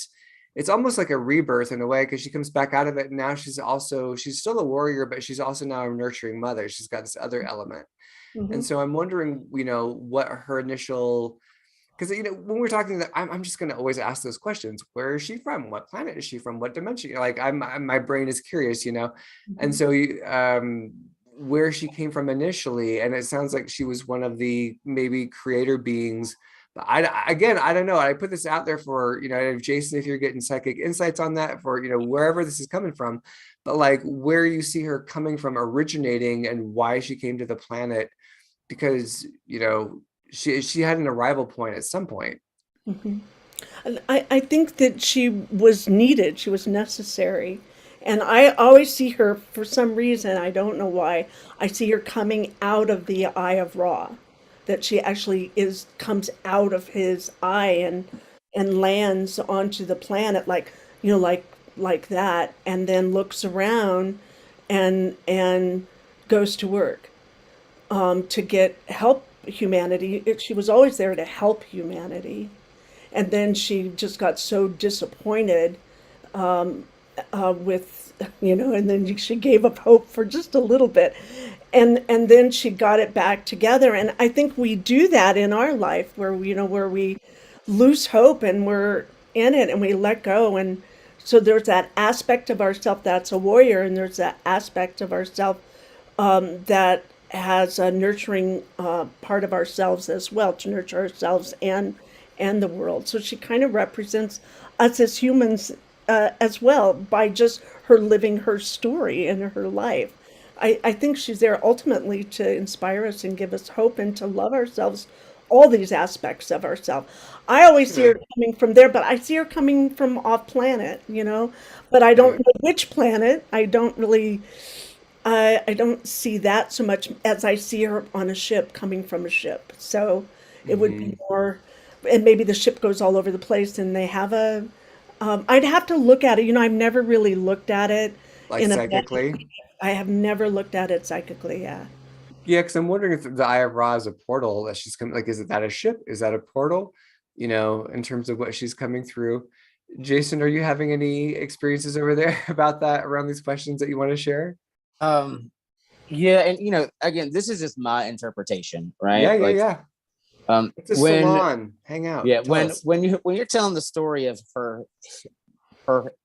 It's almost like a rebirth in a way, because she comes back out of it. And now she's still a warrior, but she's also now a nurturing mother. She's got this other element. And so I'm wondering, what her initial because when we're talking, that I'm just going to always ask those questions. Where is she from? What planet is she from? What dimension? Like my brain is curious, and so where she came from initially, and it sounds like she was one of the maybe creator beings. But I don't know. I put this out there for Jason, if you're getting psychic insights on that, for wherever this is coming from, but like where you see her coming from, originating, and why she came to the planet, because she had an arrival point at some point. Mhm. And I think that she was needed, she was necessary. And I always see her, for some reason, I don't know why, I see her coming out of the eye of Ra. That she actually comes out of his eye and lands onto the planet like that, and then looks around and goes to work to get help humanity. She was always there to help humanity. And then she just got so disappointed with, and then she gave up hope for just a little bit. And then she got it back together. And I think we do that in our life where we lose hope and we're in it and we let go. And so there's that aspect of ourself that's a warrior, and there's that aspect of ourself that has a nurturing part of ourselves as well, to nurture ourselves and the world. So she kind of represents us as humans as well, by just her living her story and her life. I think she's there ultimately to inspire us and give us hope and to love ourselves, all these aspects of ourselves. I always see her coming from there, but I see her coming from off planet, but I don't know which planet. I don't really, I don't see that so much as I see her on a ship, coming from a ship. So it would be more, and maybe the ship goes all over the place and they have I'd have to look at it. I've never really looked at it Like psychically. I have never looked at it psychically. Yeah. Yeah, because I'm wondering if the Eye of Ra is a portal that she's coming. Like, is that a ship? Is that a portal? In terms of what she's coming through. Jason, are you having any experiences over there about that, around these questions that you want to share? Yeah, and again, this is just my interpretation, right? Yeah, Like, yeah. It's a when salon. Hang out. yeah, Tell us. when you're telling the story of her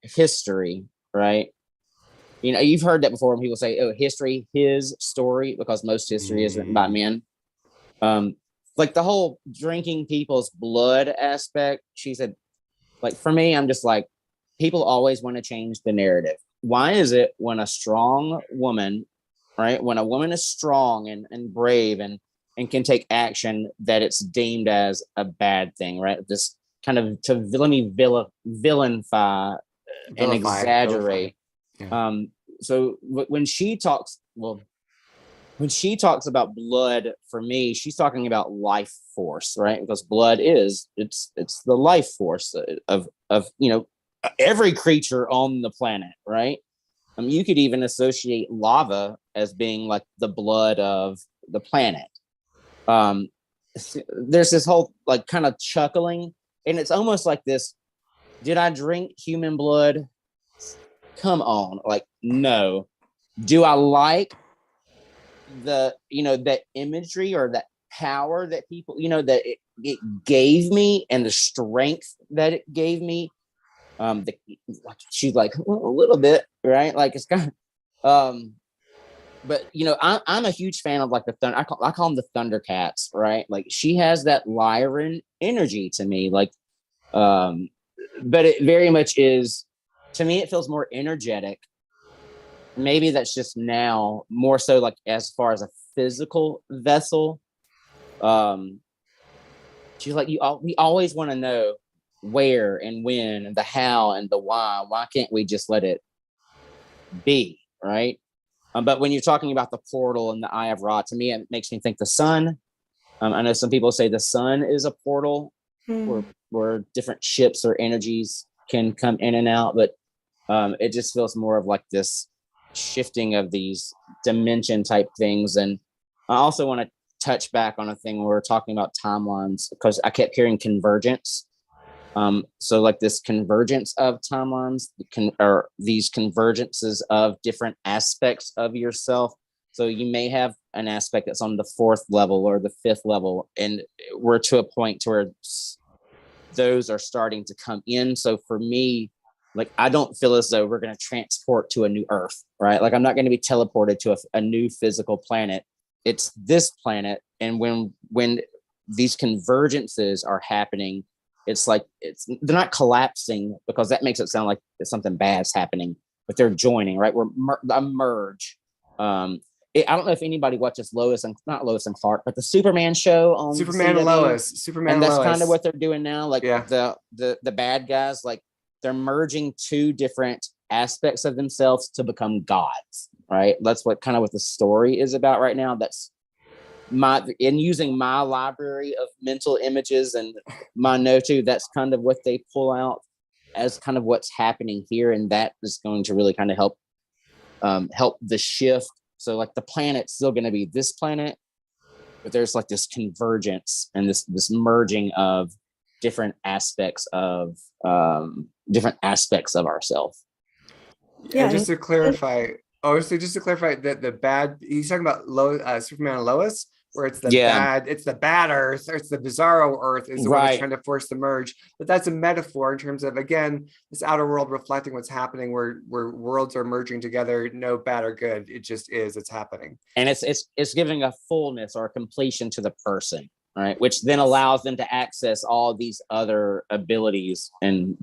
history, right? You've heard that before when people say, "Oh, history, his story," because most history is written by men. Like the whole drinking people's blood aspect. She said, like, for me, I'm just like, people always want to change the narrative. Why is it when a strong woman, right? When a woman is strong and brave and can take action, that it's deemed as a bad thing, right? This kind of to vilify and exaggerate. Yeah. So when she talks about blood, for me, she's talking about life force, right? Because blood it's the life force of every creature on the planet, right? You could even associate lava as being like the blood of the planet. There's this whole like kind of chuckling, and it's almost like this: did I drink human blood? Come on, like, no. Do I like the that imagery or that power that people that it gave me, and the strength that it gave me? She's like, well, a little bit, right? Like, it's kind of but I'm a huge fan of like the thunder. I call them the Thundercats, right? Like, she has that Lyran energy to me, like, but it very much is, to me, it feels more energetic. Maybe that's just now more so, like, as far as a physical vessel. She's like, we always want to know where and when and the how and the why. Why can't we just let it be, right? But when you're talking about the portal and the Eye of Ra, to me, it makes me think the sun. I know some people say the sun is a portal where different ships or energies can come in and out, but it just feels more of like this shifting of these dimension type things. And I also want to touch back on a thing where we're talking about timelines, because I kept hearing convergence. So like this convergence of timelines, or these convergences of different aspects of yourself. So you may have an aspect that's on the 4th level or the 5th level, and we're to a point to where those are starting to come in. So for me, like, I don't feel as though we're going to transport to a new Earth, right? Like, I'm not going to be teleported to a new physical planet. It's this planet. And when these convergences are happening, it's like, they're not collapsing, because that makes it sound like something bad's happening, but they're joining, right? We're a merge. I don't know if anybody watches not Lois and Clark, but the Superman show on Superman CW. and Lois. And that's kind of what they're doing now. Like, yeah. the bad guys, like, they're merging 2 different aspects of themselves to become gods, right? That's what the story is about right now. That's using my library of mental images and my Notu, that's kind of what they pull out as kind of what's happening here. And that is going to really kind of help the shift. So, like, the planet's still going to be this planet, but there's like this convergence and this merging of different aspects of ourselves. Yeah, just to clarify. Just to clarify that the bad, he's talking about Superman and Lois, where it's the bad Earth, or it's the bizarro Earth is the one that's trying to force the merge. But that's a metaphor in terms of, again, this outer world reflecting what's happening, where worlds are merging together, no bad or good. It just is, it's happening. And it's giving a fullness or a completion to the person, right? Which then allows them to access all these other abilities. And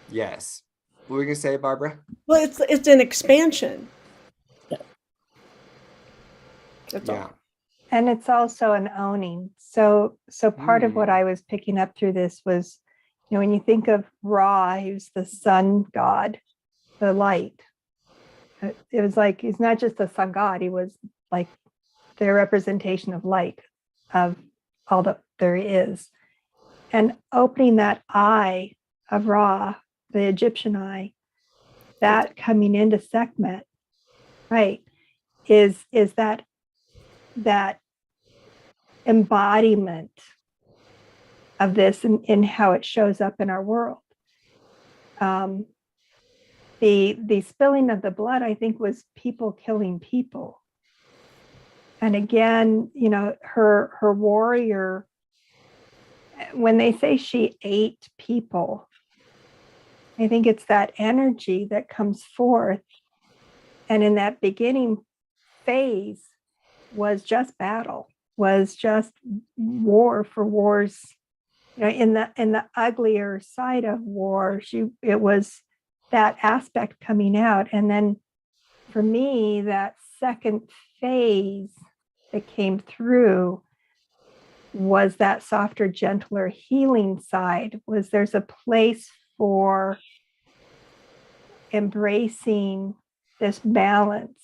yes. What were you gonna say, Barbara? Well, it's an expansion. Yeah. That's all. And it's also an owning. So part of what I was picking up through this was, when you think of Ra, who's the sun god, the light. It was like, he's not just a sun god, he was like the representation of light, of all that there is. And opening that eye of Ra, the Egyptian eye, that coming into Sekhmet, right, is that embodiment of this in how it shows up in our world. The spilling of the blood, I think, was people killing people. And again, her warrior, when they say she ate people, I think it's that energy that comes forth. And in that beginning phase was just battle, was just war for wars. In the uglier side of war, it was that aspect coming out. And then for me, that second phase that came through was that softer, gentler, healing side. There's a place for embracing this balance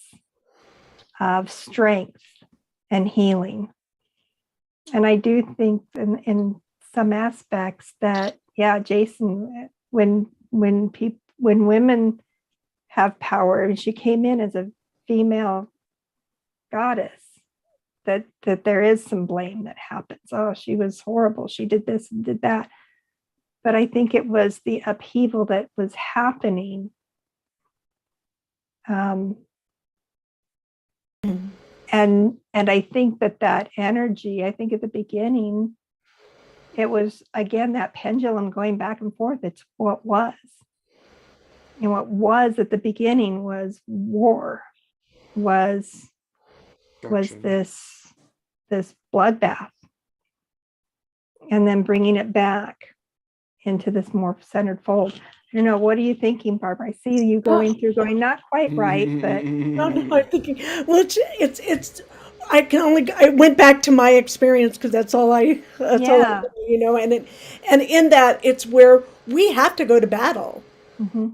of strength and healing. And I do think in some aspects that, Jason, when women have power, and she came in as a female goddess, that there is some blame that happens. Oh, she was horrible. She did this and did that. But I think it was the upheaval that was happening. And I think that energy, I think at the beginning, it was, again, that pendulum going back and forth. It's what was. And what was at the beginning was war, was this bloodbath. And then bringing it back into this more centered fold. I don't know, what are you thinking, Barbara? I see you going not quite right, but no, I'm thinking, well, it's I went back to my experience, because that's all I know, and in that, it's where we have to go to battle. Mm-hmm.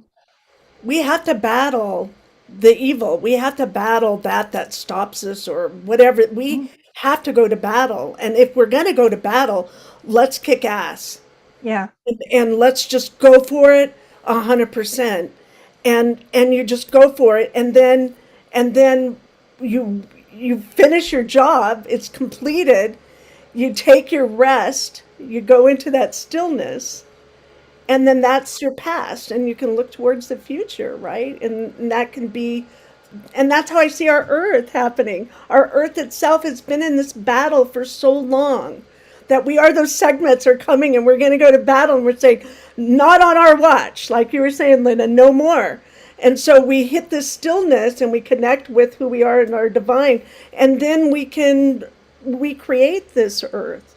We have to battle the evil. We have to battle that stops us, or whatever. We have to go to battle. And if we're going to go to battle, let's kick ass. Yeah. And let's just go for it 100%. And you just go for it. And then you finish your job. It's completed. You take your rest. You go into that stillness. And then that's your past, and you can look towards the future, right? And that can be And that's how I see our earth happening. Our earth itself has been in this battle for so long that we are those segments are coming and we're going to go to battle and we're saying, not on our watch, like you were saying, Linda, no more. And so we hit this stillness and we connect with who we are in our divine, and then we can recreate this earth,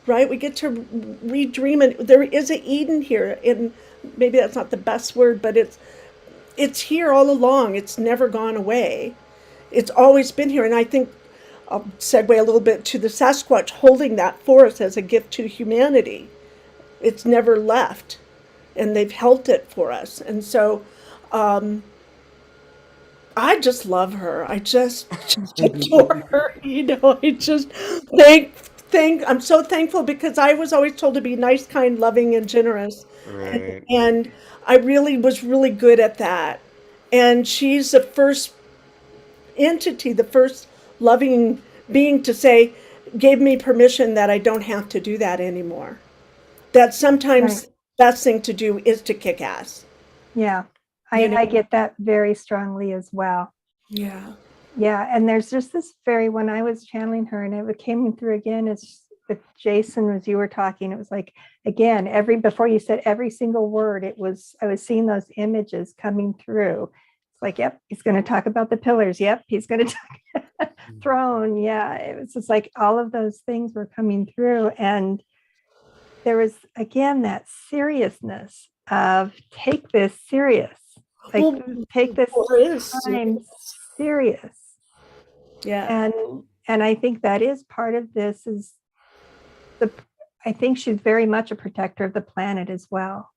right? We get to redream it. There is an Eden here, and maybe that's not the best word, but it's here all along. It's never gone away. It's always been here. And I think I'll segue a little bit to the Sasquatch holding that for us as a gift to humanity. It's never left, and they've held it for us. And so I just love her. I just adore her. I just I'm so thankful because I was always told to be nice, kind, loving, and generous. Right. And I really was really good at that. And she's the first entity, the first loving being to say, gave me permission that I don't have to do that anymore. That sometimes Right. the best thing to do is to kick ass. Yeah. You know? I get that very strongly as well. Yeah. Yeah. And there's just this when I was channeling her and it came through again, as with Jason, as you were talking, it was like, again, before you said every single word, I was seeing those images coming through. It's like, yep, he's going to talk about the pillars. Yep. He's going to talk throne. Yeah. It was just like all of those things were coming through. And there was, again, that seriousness of take this serious. Like, Well, take this it is time serious. Yeah. And I think that is part of this is I think she's very much a protector of the planet as well.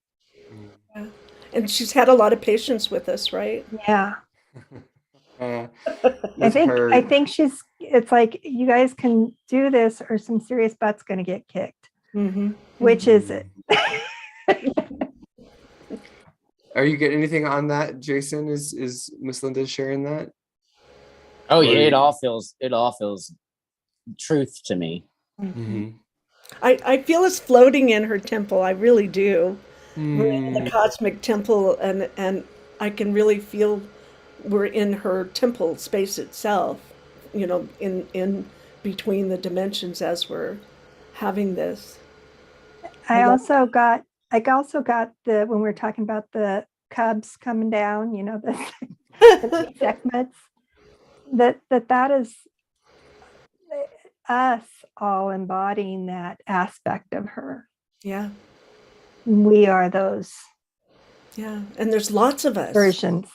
Yeah. And she's had a lot of patience with us, right? Yeah. I I think it's like, you guys can do this or some serious butt's going to get kicked. Mm-hmm. Which is it? Are you getting anything on that, Jason? Is Miss Linda sharing that? Oh yeah, it all feels truth to me. Mm-hmm. I feel us floating in her temple. I really do. We're in the cosmic temple, and I can really feel we're in her temple space itself, in between the dimensions as we're having this. I also got when we were talking about the cubs coming down, the Sekhmets, that is us all embodying that aspect of her. Yeah. We are those. Yeah. And there's lots of us. Versions.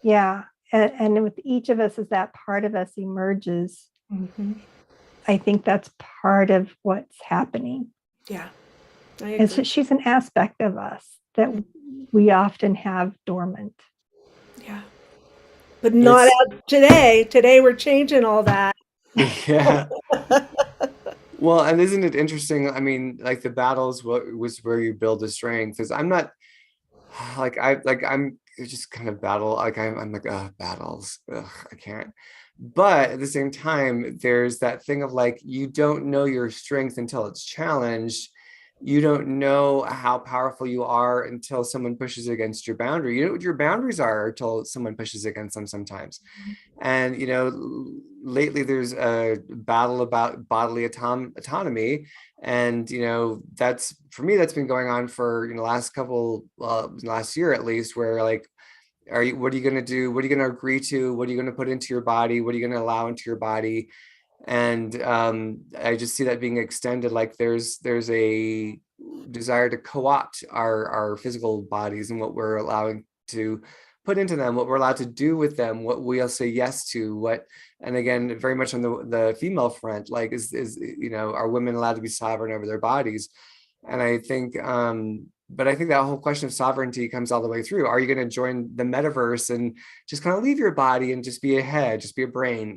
Yeah. And with each of us, as that part of us emerges, I think that's part of what's happening. Yeah. And so she's an aspect of us that we often have dormant. Yeah. But not out today. Today we're changing all that. Yeah. Well, and isn't it interesting? I mean, like the battles was where you build the strength. Because I'm not I'm just kind of battle. Like I'm like, battles. Ugh, I can't. But at the same time, there's that thing of like, you don't know your strength until it's challenged. You don't know how powerful you are until someone pushes against your boundary. You know what your boundaries are until someone pushes against them sometimes. And, lately there's a battle about bodily autonomy. And, that's, for me, that's been going on for, last year at least, where like, what are you going to do? What are you going to agree to? What are you going to put into your body? What are you going to allow into your body? And I just see that being extended. Like there's a desire to co-opt our physical bodies and what we're allowing to put into them, what we're allowed to do with them, what we'll say yes to, and again, very much on the female front, like is are women allowed to be sovereign over their bodies? And I think, but I think that whole question of sovereignty comes all the way through. Are you going to join the metaverse and just kind of leave your body and just be a head, just be a brain?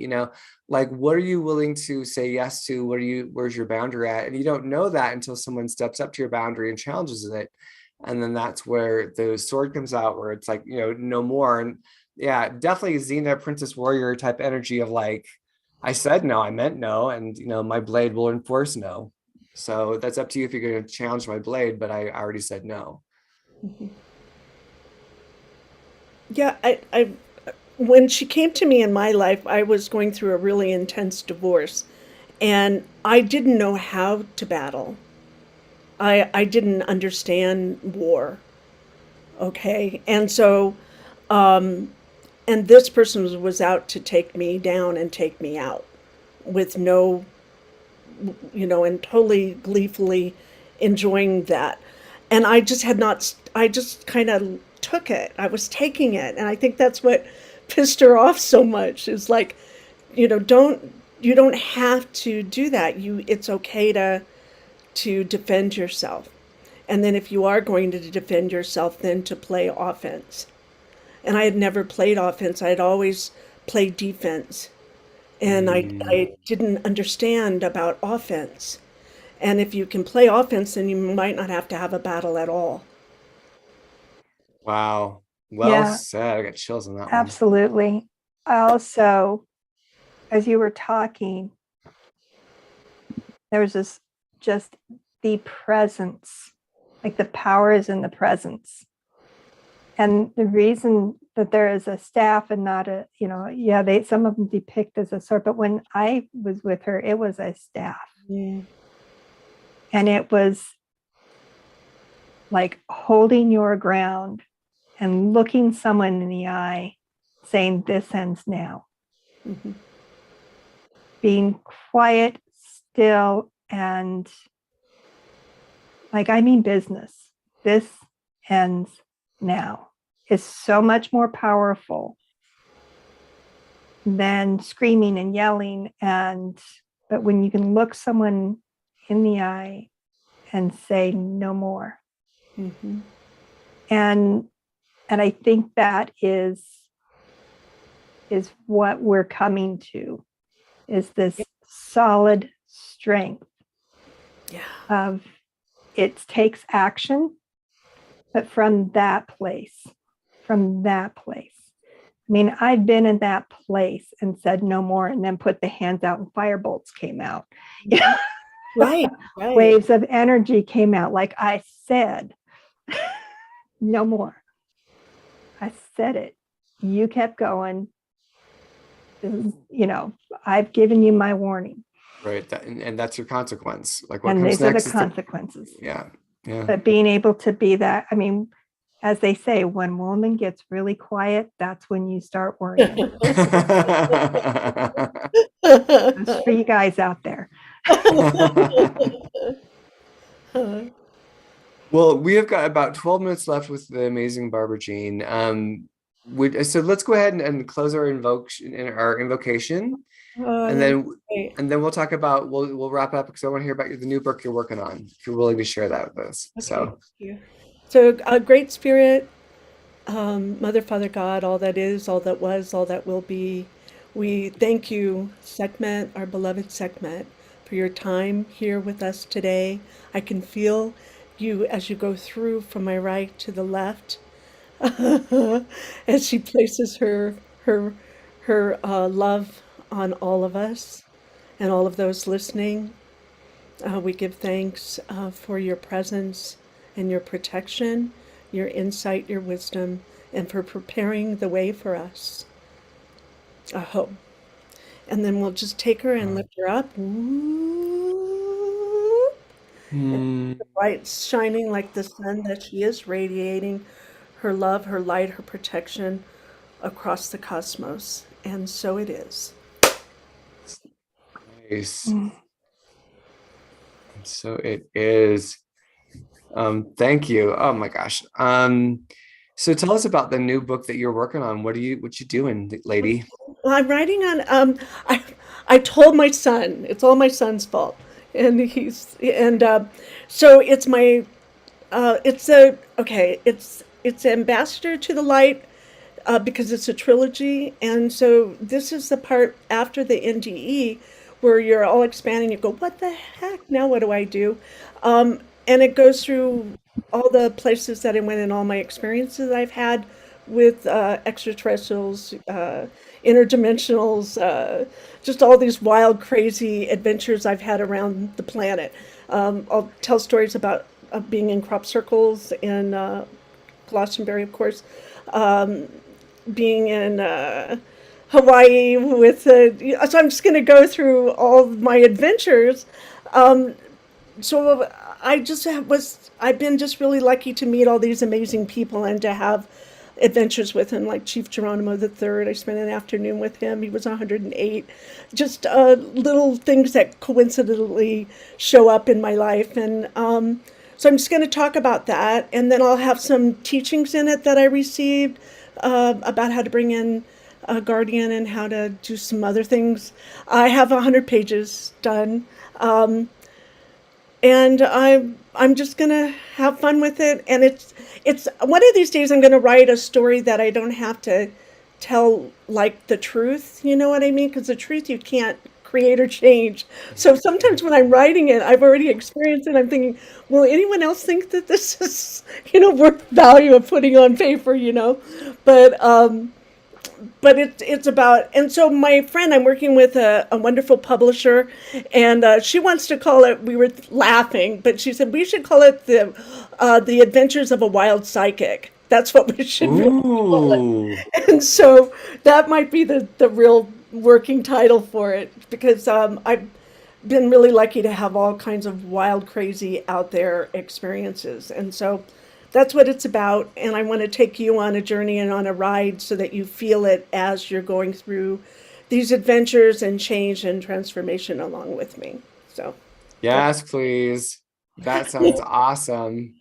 Like, what are you willing to say yes to? Where's your boundary at? And you don't know that until someone steps up to your boundary and challenges it. And then that's where the sword comes out, where it's like, no more. And yeah, definitely Xena, Princess Warrior type energy of like, I said no, I meant no. And, my blade will enforce no. So that's up to you if you're going to challenge my blade, but I already said no. Yeah, when she came to me in my life, I was going through a really intense divorce, and I didn't know how to battle. I didn't understand war. Okay. And so, and this person was out to take me down and take me out with no, and totally gleefully enjoying that. And I just had not, I just kind of took it. I was taking it. And I think that's what pissed her off so much is like, you don't have to do that. It's okay to defend yourself. And then if you are going to defend yourself, then to play offense. And I had never played offense. I had always played defense. And I didn't understand about offense. And if you can play offense, then you might not have to have a battle at all. Wow. Well Yeah. said. I got chills on that one. Absolutely. I also, as you were talking, there was this just the presence, like the power is in the presence. And the reason that there is a staff and not a, some of them depict as a sword, but when I was with her, it was a staff. Yeah. And it was like holding your ground and looking someone in the eye, saying, this ends now. Mm-hmm. Being quiet, still, and I mean business. This ends now is so much more powerful than screaming and yelling. But when you can look someone in the eye and say no more. Mm-hmm. And I think that is what we're coming to, is this solid strength of it takes action, but from that place. I mean, I've been in that place and said no more, and then put the hands out and fire bolts came out. Right. Waves of energy came out. Like I said, no more. I said it. You kept going. I've given you my warning. Right. And that's your consequence. Like what comes next. And these are the consequences. Yeah. But being able to be that, I mean, as they say, when woman gets really quiet, that's when you start worrying. That's for you guys out there. Well, we have got about 12 minutes left with the amazing Barbara Jean. So let's go ahead and close our invocation. And then we'll talk about, we'll wrap up because I want to hear about the new book you're working on, if you're willing to share that with us. Okay. So Great Spirit, Mother, Father, God, all that is, all that was, all that will be. We thank you, Sekhmet, our beloved Sekhmet, for your time here with us today. I can feel you as you go through from my right to the left, as she places her love on all of us and all of those listening. We give thanks for your presence and your protection, your insight, your wisdom, and for preparing the way for us. I hope. And then we'll just take her and lift her up. And the light shining like the sun that she is, radiating her love, her light, her protection across the cosmos. And so it is. Nice. So it is. Thank you. Oh my gosh. So tell us about the new book that you're working on. What you doing, lady? Well, I'm writing on. I told my son it's all my son's fault, and so it's my. It's Ambassador to the Light, because it's a trilogy, and so this is the part after the NDE where you're all expanding. You go, what the heck? Now what do I do? And it goes through all the places that I went and all my experiences I've had with extraterrestrials, interdimensionals, just all these wild, crazy adventures I've had around the planet. I'll tell stories about being in crop circles in Glastonbury, of course, being in Hawaii with so I'm just going to go through all of my adventures. So I've been just really lucky to meet all these amazing people and to have adventures with him, like Chief Geronimo III. I spent an afternoon with him. He was 108. Just little things that coincidentally show up in my life. And so I'm just going to talk about that. And then I'll have some teachings in it that I received about how to bring in a guardian and how to do some other things. I have 100 pages done. And I'm just gonna have fun with it. And it's one of these days I'm gonna write a story that I don't have to tell like the truth. You know what I mean? Because the truth you can't create or change. So sometimes when I'm writing it, I've already experienced it. I'm thinking, will anyone else think that this is worth value of putting on paper? But it's about, and so my friend, I'm working with a wonderful publisher, and she wants to call it, we were laughing, but she said we should call it the Adventures of a Wild Psychic. That's what we should really call it. And so that might be the real working title for it, because I've been really lucky to have all kinds of wild, crazy, out there experiences. And so that's what it's about. And I want to take you on a journey and on a ride so that you feel it as you're going through these adventures and change and transformation along with me. So, Yes, please. That sounds awesome.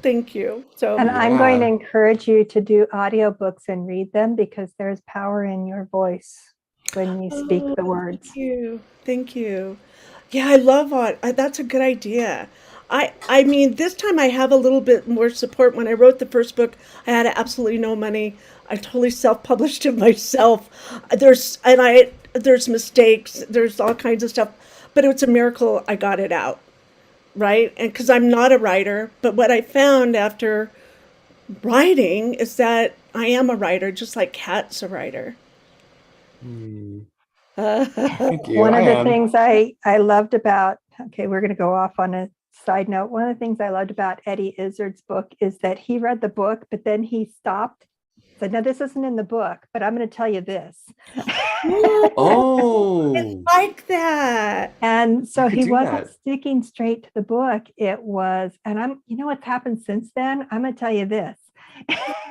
Thank you. So, and I'm going to encourage you to do audiobooks and read them, because there's power in your voice when you speak the words. Thank you. Thank you. Yeah, I love it. That's a good idea. I mean, this time I have a little bit more support. When I wrote the first book, I had absolutely no money. I totally self-published it myself. There's mistakes. There's all kinds of stuff, but it's a miracle I got it out, right? And because I'm not a writer, but what I found after writing is that I am a writer, just like Kat's a writer. Thank you. One of the things I loved about, okay, we're going to go off on a side note. One of the things I loved about Eddie Izzard's book is that he read the book, but then he stopped, said, "No, this isn't in the book, but I'm going to tell you this." Oh, I like that. And so he wasn't that. sticking straight to the book. It was, and what's happened since then? I'm going to tell you this.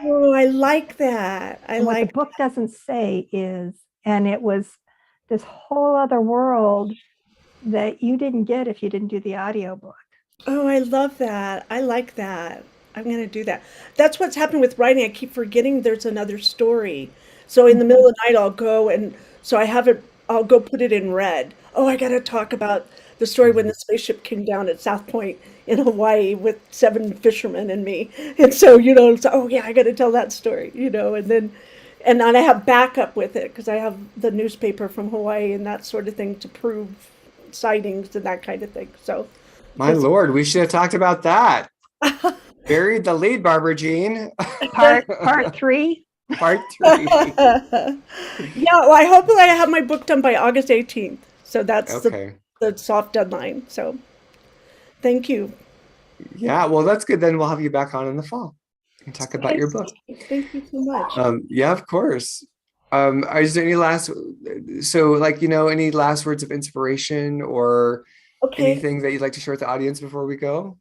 Oh, I like that. What the book doesn't say is, and it was this whole other world that you didn't get if you didn't do the audiobook. Oh, I love that. I like that. I'm going to do that. That's what's happened with writing. I keep forgetting there's another story. So in the middle of the night, I'll go, and so I'll go put it in red. Oh, I got to talk about the story when the spaceship came down at South Point in Hawaii with 7 fishermen and me. And so, oh yeah, I got to tell that story, and then I have backup with it because I have the newspaper from Hawaii and that sort of thing to prove sightings and that kind of thing. So, my Lord, we should have talked about that. Buried the lead, Barbara Jean. Part 3. Part 3. Yeah, well, I hope that I have my book done by August 18th. So that's okay. the soft deadline. So thank you. Yeah, well, that's good. Then we'll have you back on in the fall and talk about your book. Thank you so much. Yeah, of course. Is there any any last words of inspiration or anything that you'd like to share with the audience before we go?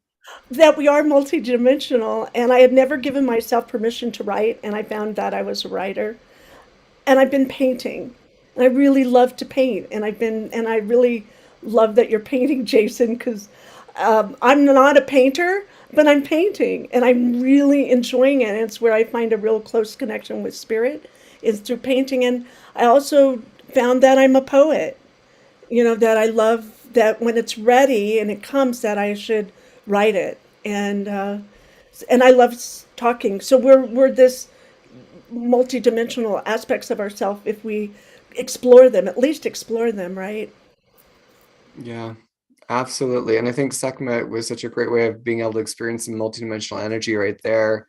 That we are multidimensional, and I had never given myself permission to write, and I found that I was a writer. And I've been painting. And I really love to paint, and I really love that you're painting, Jason, because I'm not a painter, but I'm painting, and I'm really enjoying it. And it's where I find a real close connection with spirit, is through painting. And I also found that I'm a poet, that I love that when it's ready and it comes, that I should write it. And I love talking. So we're this multidimensional aspects of ourselves if we explore them, at least explore them, right? Yeah, absolutely. And I think Sekhmet was such a great way of being able to experience some multidimensional energy right there,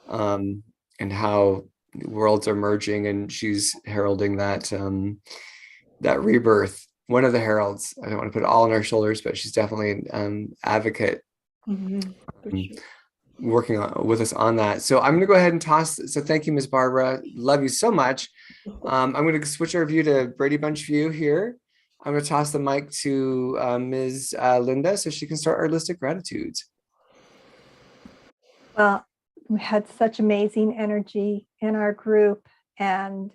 and how worlds are merging, and she's heralding that that rebirth. One of the heralds. I don't want to put it all on her shoulders, but she's definitely an advocate. Mm-hmm. working with us on that. So I'm going to go ahead and toss. So thank you, Ms. Barbara. Love you so much. I'm going to switch our view to Brady Bunch view here. I'm going to toss the mic to Ms. Linda so she can start our list of gratitudes. Well, we had such amazing energy in our group, and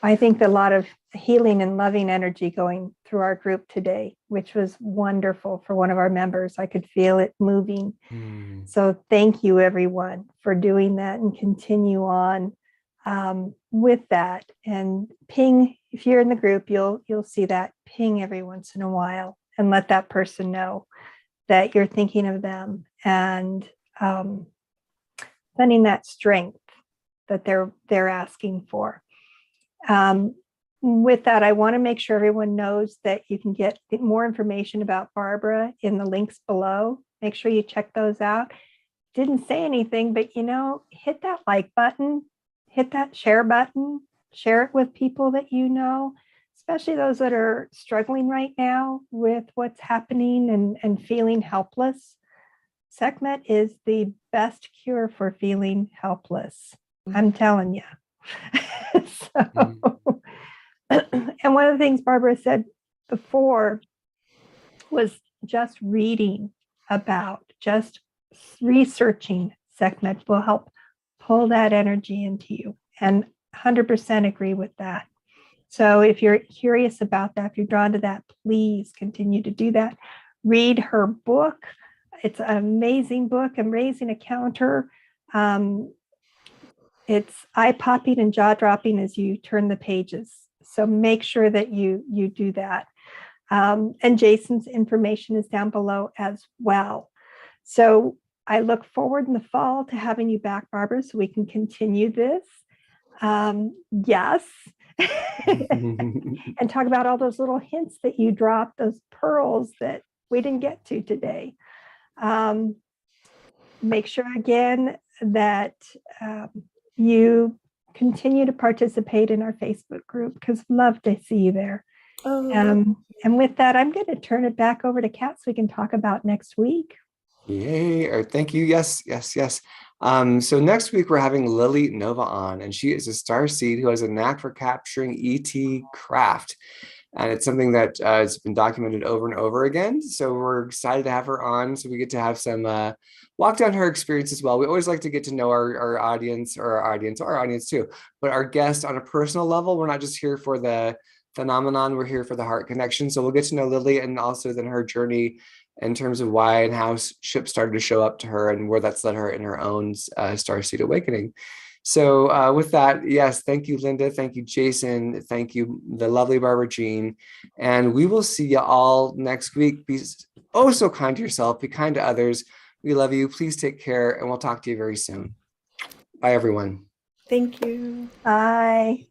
I think a lot of healing and loving energy going through our group today, which was wonderful for one of our members. I could feel it moving. So thank you, everyone, for doing that, and continue on with that. And ping, if you're in the group, you'll see that. Ping every once in a while and let that person know that you're thinking of them, and sending that strength that they're asking for. With that, I want to make sure everyone knows that you can get more information about Barbara in the links below. Make sure you check those out. Didn't say anything, but hit that like button, hit that share button, share it with people that you know, especially those that are struggling right now with what's happening and feeling helpless. Sekhmet is the best cure for feeling helpless. I'm telling you. And one of the things Barbara said before was just reading about, just researching Sekhmet will help pull that energy into you. And 100% agree with that. So if you're curious about that, if you're drawn to that, please continue to do that. Read her book. It's an amazing book, Raising a Counter. It's eye-popping and jaw-dropping as you turn the pages. So make sure that you do that. And Jason's information is down below as well. So I look forward in the fall to having you back, Barbara, so we can continue this. Yes. And talk about all those little hints that you dropped, those pearls that we didn't get to today. Make sure again that you continue to participate in our Facebook group, because love to see you there. And with that, I'm going to turn it back over to Kat so we can talk about next week. Yay, or thank you. Yes. So next week we're having Lily Nova on, and she is a starseed who has a knack for capturing ET craft. And it's something that has been documented over and over again. So we're excited to have her on. So we get to have some walk down her experience as well. We always like to get to know our audience, or our audience too, but our guests on a personal level. We're not just here for the phenomenon, we're here for the heart connection. So we'll get to know Lily, and also then her journey in terms of why and how ships started to show up to her, and where that's led her in her own starseed awakening. So with that, yes, thank you, Linda. Thank you, Jason. Thank you, the lovely Barbara Jean. And we will see you all next week. Be oh so kind to yourself. Be kind to others. We love you. Please take care, and we'll talk to you very soon. Bye, everyone. Thank you. Bye.